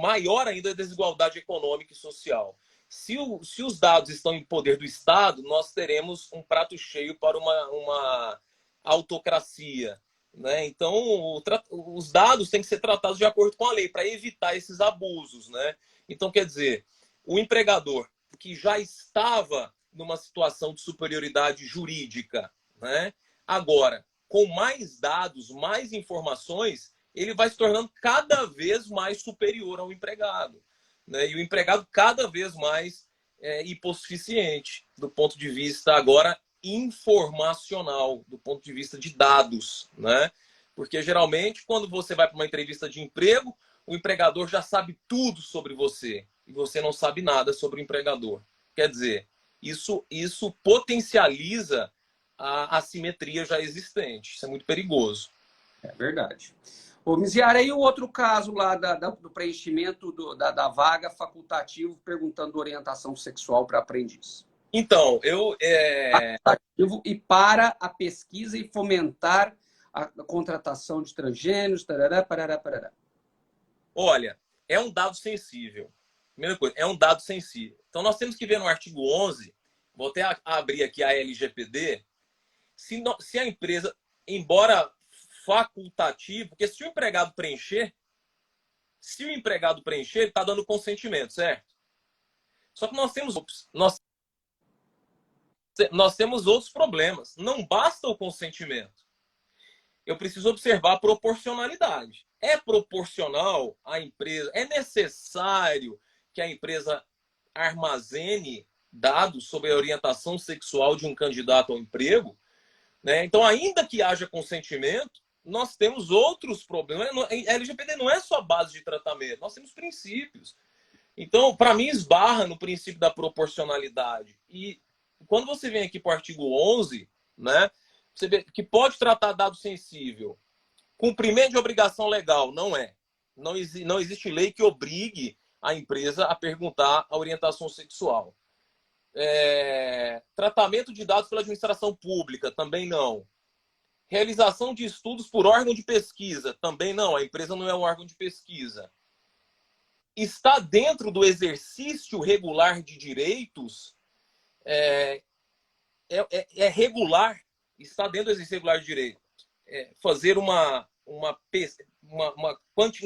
maior ainda desigualdade econômica e social. Se os dados estão em poder do Estado, nós teremos um prato cheio para uma autocracia. Né? Então, os dados têm que ser tratados de acordo com a lei, para evitar esses abusos. Né? Então, quer dizer, o empregador que já estava numa situação de superioridade jurídica, né? Agora, com mais dados, mais informações, ele vai se tornando cada vez mais superior ao empregado. Né? E o empregado cada vez mais hipossuficiente, do ponto de vista agora informacional, do ponto de vista de dados. Né? Porque geralmente, quando você vai para uma entrevista de emprego, o empregador já sabe tudo sobre você e você não sabe nada sobre o empregador. Quer dizer, isso potencializa a assimetria já existente. Isso é muito perigoso. É verdade. Ô, Miziara, e o outro caso lá do preenchimento da vaga facultativo perguntando orientação sexual para aprendiz? Então, Facultativo e para a pesquisa e fomentar a contratação de transgêneros, tarará, parará, parará. Olha, é um dado sensível. Primeira coisa, é um dado sensível. Então, nós temos que ver no artigo 11, vou até abrir aqui a LGPD, se a empresa, embora facultativo, porque se o empregado preencher, ele está dando consentimento, certo? Só que nós temos nós temos outros problemas. Não basta o consentimento. Eu preciso observar a proporcionalidade. É proporcional à empresa? É necessário que a empresa armazene dados sobre a orientação sexual de um candidato ao emprego? Né? Então, ainda que haja consentimento, nós temos outros problemas. A LGPD não é só base de tratamento, nós temos princípios. Então, para mim, esbarra no princípio da proporcionalidade. E quando você vem aqui para o artigo 11, né, você vê que pode tratar dado sensível. Cumprimento de obrigação legal, não é. Não existe lei que obrigue a empresa a perguntar a orientação sexual. Tratamento de dados pela administração pública, também não. Realização de estudos por órgão de pesquisa, também não. A empresa não é um órgão de pesquisa. Está dentro do exercício regular de direitos, é regular, está dentro do exercício regular de direitos. Fazer um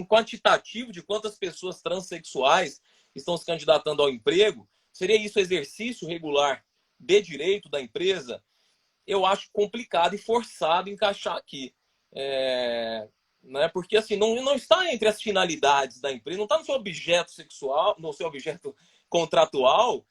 quantitativo de quantas pessoas transexuais estão se candidatando ao emprego, seria isso exercício regular de direito da empresa? Eu acho complicado e forçado encaixar aqui. Né? Porque assim, não está entre as finalidades da empresa, não está no seu objeto sexual, no seu objeto contratual,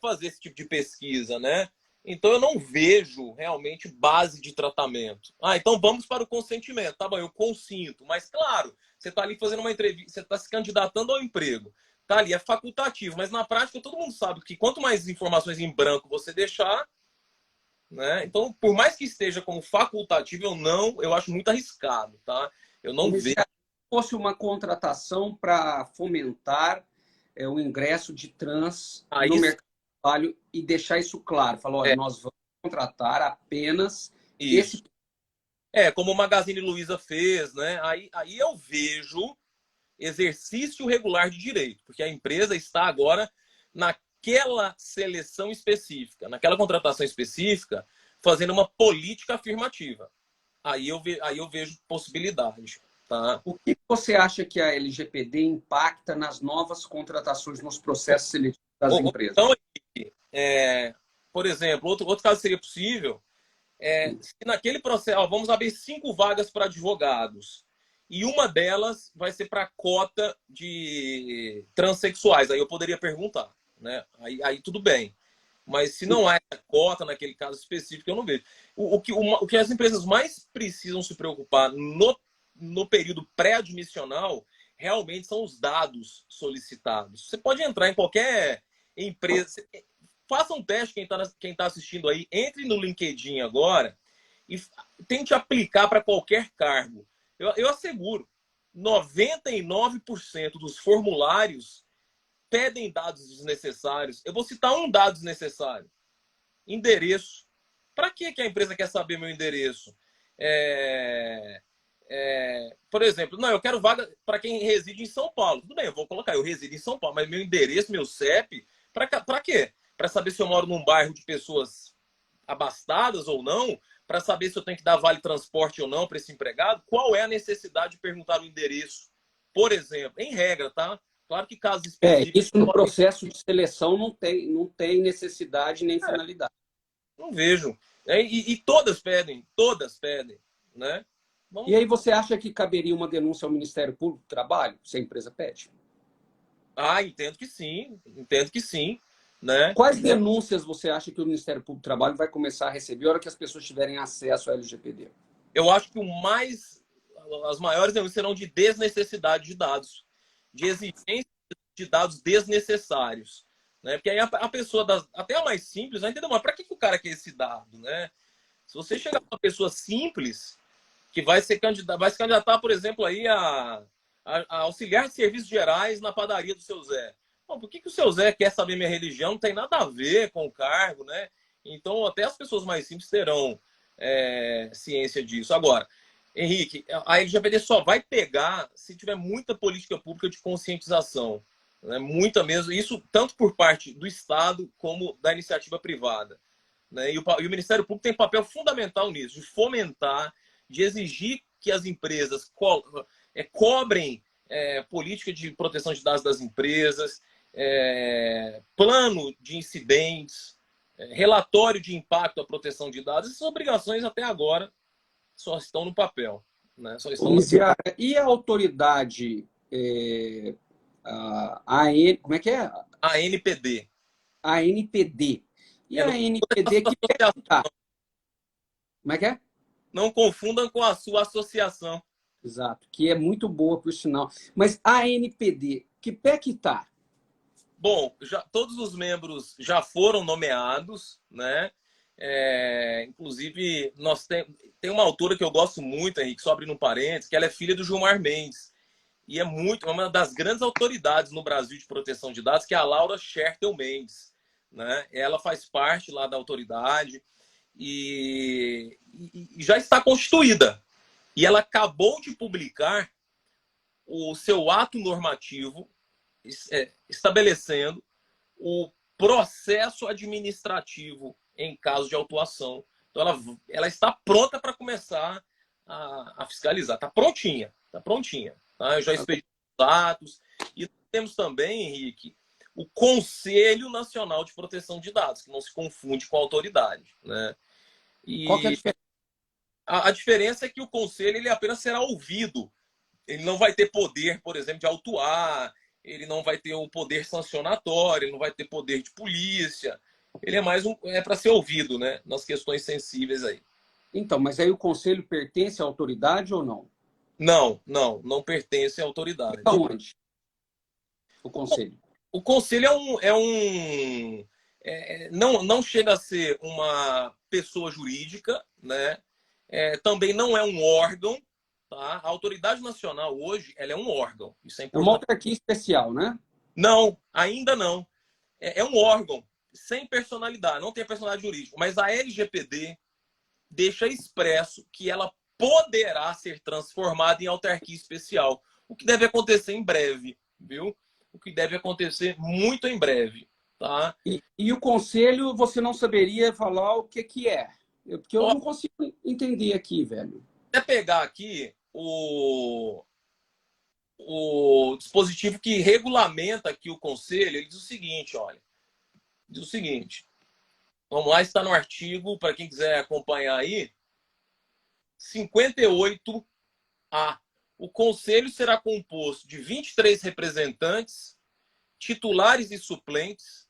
fazer esse tipo de pesquisa, né? Então eu não vejo realmente base de tratamento. Então vamos para o consentimento. Tá bom, eu consinto, mas claro, você está ali fazendo uma entrevista, você está se candidatando ao emprego. Tá ali, é facultativo, mas na prática todo mundo sabe que quanto mais informações em branco você deixar, né? Então, por mais que esteja como facultativo, eu acho muito arriscado, tá? Eu não vejo. Se fosse uma contratação para fomentar o ingresso de trans no mercado de trabalho e deixar isso claro, falar, olha, nós vamos contratar apenas esse. Como o Magazine Luiza fez, né? Aí eu vejo exercício regular de direito, porque a empresa está agora naquela seleção específica, naquela contratação específica, fazendo uma política afirmativa. Aí eu vejo possibilidade. Tá? O que você acha que a LGPD impacta nas novas contratações, nos processos seletivos das empresas? Então, por exemplo, outro caso seria possível, se naquele processo, vamos abrir 5 vagas para advogados, e uma delas vai ser para cota de transexuais. Aí eu poderia perguntar, né? Aí tudo bem. Mas se não há essa cota naquele caso específico, eu não vejo. O que as empresas mais precisam se preocupar no período pré-admissional realmente são os dados solicitados. Você pode entrar em qualquer empresa. Faça um teste, quem tá assistindo aí, entre no LinkedIn agora e tente aplicar para qualquer cargo. Eu asseguro, 99% dos formulários pedem dados desnecessários. Eu vou citar um dado desnecessário. Endereço. Para que a empresa quer saber meu endereço? Por exemplo, não, eu quero vaga para quem reside em São Paulo. Tudo bem, eu vou colocar, eu resido em São Paulo, mas meu endereço, meu CEP, para quê? Para saber se eu moro num bairro de pessoas abastadas ou não? Para saber se eu tenho que dar vale transporte ou não para esse empregado? Qual é a necessidade de perguntar o endereço? Por exemplo, em regra, tá? Claro que casos específicos... Isso no processo de seleção não tem necessidade nem finalidade. Não vejo. E todas pedem, né? E aí você acha que caberia uma denúncia ao Ministério Público do Trabalho, se a empresa pede? Entendo que sim. Né? Quais denúncias você acha que o Ministério Público do Trabalho vai começar a receber na hora que as pessoas tiverem acesso à LGPD? Eu acho que as maiores denúncias serão de desnecessidade de dados, de exigência de dados desnecessários. Né? Porque aí a pessoa, até a mais simples, vai entender, mas para que o cara quer esse dado? Né? Se você chegar para uma pessoa simples, que vai se candidatar, por exemplo, aí a auxiliar de serviços gerais na padaria do seu Zé. Bom, por que o seu Zé quer saber minha religião? Não tem nada a ver com o cargo, né? Então, até as pessoas mais simples terão ciência disso. Agora, Henrique, a LGPD só vai pegar se tiver muita política pública de conscientização. Né? Muita mesmo. Isso tanto por parte do Estado como da iniciativa privada. Né? E o Ministério Público tem papel fundamental nisso, de fomentar, de exigir que as empresas cobrem política de proteção de dados das empresas, plano de incidentes, relatório de impacto à proteção de dados, essas obrigações até agora só estão no papel. Né? Só estão Misiara, e a autoridade, como é que é? A NPD. A NPD. E Não a NPD, que pé que tá? Como é que é? Não confundam com a sua associação. Exato, que é muito boa, por sinal. Mas a NPD, que pé que tá? Bom, todos os membros já foram nomeados, né? Inclusive, tem uma autora que eu gosto muito, Henrique, só abrindo um parênteses, que ela é filha do Gilmar Mendes. E é uma das grandes autoridades no Brasil de proteção de dados, que é a Laura Schertel Mendes. Né? Ela faz parte lá da autoridade e já está constituída. E ela acabou de publicar o seu ato normativo estabelecendo o processo administrativo em caso de autuação. Então, ela está pronta para começar a fiscalizar. Está prontinha, está prontinha. Tá? Eu já expedi os atos. E temos também, Henrique, o Conselho Nacional de Proteção de Dados, que não se confunde com a autoridade. Né? Qual que é a diferença? A diferença é que o Conselho ele apenas será ouvido. Ele não vai ter poder, por exemplo, de autuar, ele não vai ter o poder sancionatório, ele não vai ter poder de polícia. Ele é mais para ser ouvido, né, nas questões sensíveis aí. Então, mas aí o conselho pertence à autoridade ou não? Não pertence à autoridade. Então, onde? O conselho. O conselho não chega a ser uma pessoa jurídica, né? Também não é um órgão. Tá? A autoridade nacional hoje ela é um órgão. Isso é importante. É uma autarquia especial, né? Não, ainda não. É um órgão sem personalidade, não tem personalidade jurídica. Mas a LGPD deixa expresso que ela poderá ser transformada em autarquia especial. O que deve acontecer em breve, viu? O que deve acontecer muito em breve. Tá? E o conselho, você não saberia falar o que é? Porque eu não consigo entender aqui, velho. Até pegar aqui o dispositivo que regulamenta aqui o conselho, ele diz o seguinte, olha. Diz o seguinte. Vamos lá, está no artigo, para quem quiser acompanhar aí, 58A. O conselho será composto de 23 representantes, titulares e suplentes,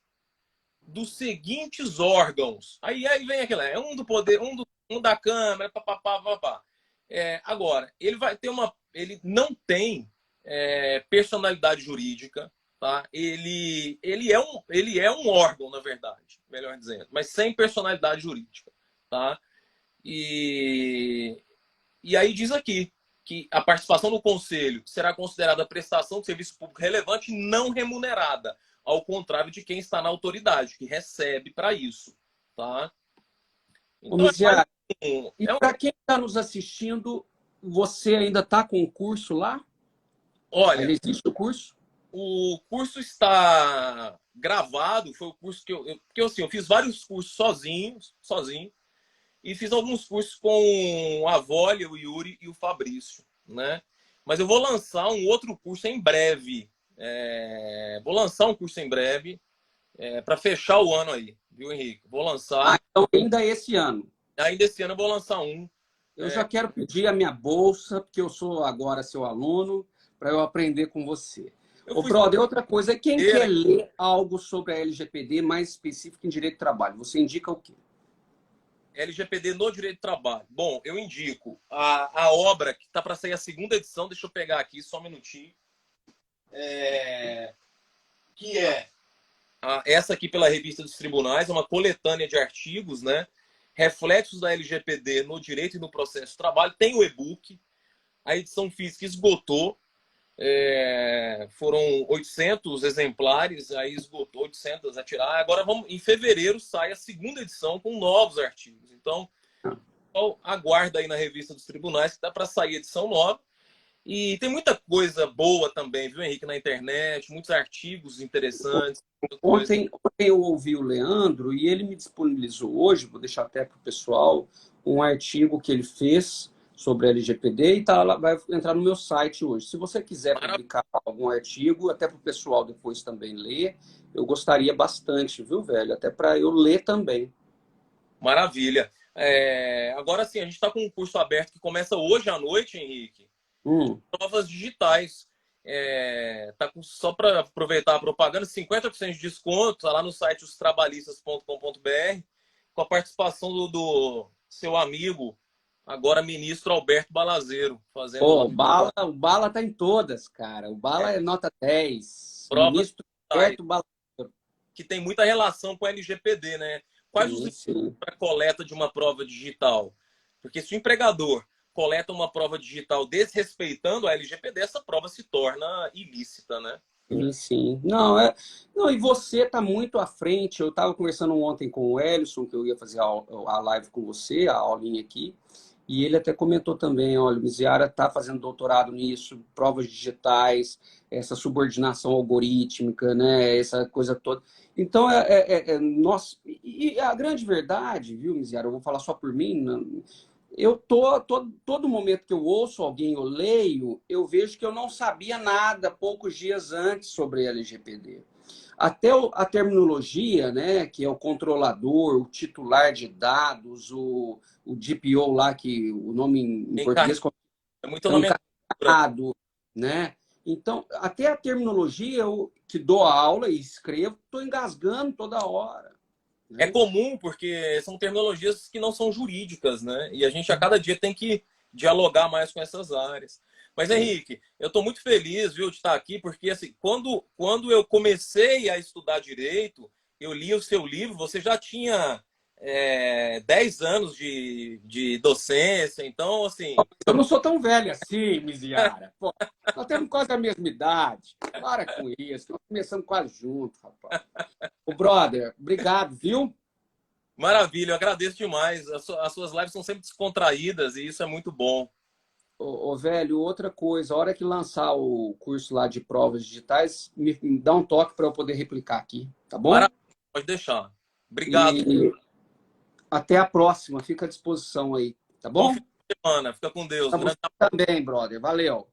dos seguintes órgãos. Aí vem aquilo, um do poder, um da Câmara, papapá. Agora, ele não tem personalidade jurídica, tá? Ele é um órgão, na verdade, melhor dizendo, mas sem personalidade jurídica, tá? E aí diz aqui que a participação no conselho será considerada prestação de serviço público relevante não remunerada, ao contrário de quem está na autoridade, que recebe para isso, tá? Então, e para quem está nos assistindo, você ainda está com o curso lá? Olha, ainda existe o curso? O curso está gravado, foi o curso que eu fiz vários cursos sozinho, e fiz alguns cursos com a Vólia, o Yuri e o Fabrício, né? Mas eu vou lançar um outro curso em breve. Vou lançar um curso em breve para fechar o ano aí, viu, Henrique? Vou lançar. Então ainda esse ano? Ainda esse ano eu vou lançar um. Eu já quero pedir a minha bolsa, porque eu sou agora seu aluno, para eu aprender com você. Brother, outra coisa, quem quer ler algo sobre a LGPD mais específico em direito do trabalho, você indica o quê? LGPD no direito do trabalho. Bom, eu indico a obra que está para sair a segunda edição, deixa eu pegar aqui só um minutinho, que é essa aqui pela Revista dos Tribunais, uma coletânea de artigos, né? Reflexos da LGPD no direito e no processo de trabalho. Tem o e-book, a edição física esgotou, foram 800 exemplares, aí esgotou 800 a tirar. Agora, em fevereiro, sai a segunda edição com novos artigos. Então, aguarda aí na Revista dos Tribunais, que dá para sair edição nova. E tem muita coisa boa também, viu, Henrique, na internet, muitos artigos interessantes. Ontem eu ouvi o Leandro e ele me disponibilizou hoje, vou deixar até para o pessoal, um artigo que ele fez sobre LGPD e tá, vai entrar no meu site hoje. Se você quiser Mara- publicar algum artigo, até para o pessoal depois também ler, eu gostaria bastante, viu, velho? Até para eu ler também. Maravilha. Agora sim, a gente está com um curso aberto que começa hoje à noite, Henrique. Hum. Provas digitais. Só para aproveitar a propaganda, 50% de desconto, tá lá no site ostrabalhistas.com.br, com a participação do seu amigo, agora ministro Alberto Balazeiro, fazendo lá Pô, o Bala tá em todas, cara. O Bala é nota 10. provas Ministro digitais, Alberto Bala. que tem muita relação com o LGPD, né? Quais os Sim, limites sim. para coleta de uma prova digital? Porque se o empregador coleta uma prova digital desrespeitando a LGPD, essa prova se torna ilícita, né? Sim, sim. Não, não, e você está muito à frente. Eu estava conversando ontem com o Ellison, que eu ia fazer a live com você, a aulinha aqui, e ele até comentou também, olha, o Miziara está fazendo doutorado nisso, provas digitais, essa subordinação algorítmica, né, essa coisa toda. Então, nós... E a grande verdade, viu, Miziara, eu vou falar só por mim, eu todo momento que eu ouço alguém, eu leio, eu vejo que eu não sabia nada poucos dias antes sobre LGPD. Até a terminologia, né, que é o controlador, o titular de dados, o DPO lá, que o nome em português É muita é nomenclatura. encarregado, né? Então, até a terminologia, eu que dou a aula e escrevo, estou engasgando toda hora. É Né? comum porque são terminologias que não são jurídicas, né? E a gente a cada dia tem que dialogar mais com essas áreas. Mas, Henrique, eu estou muito feliz, viu, de estar aqui, porque assim, quando eu comecei a estudar direito, eu li o seu livro, você já tinha 10 anos de docência, então, assim, Eu não sou tão velho assim, Miziara. Pô, nós temos quase a mesma idade. Para com isso. Nós começamos quase juntos, rapaz. Ô, brother, obrigado, viu? maravilha, eu agradeço demais. As suas lives são sempre descontraídas e isso é muito bom. Velho, outra coisa, a hora que lançar o curso lá de provas digitais, me dá um toque para eu poder replicar aqui, tá bom? Maravilha, pode deixar. Obrigado. E até a próxima, fica à disposição aí, tá Bom bom? fim de semana. Fica com Deus. Pra Um você grande também, brother. Valeu.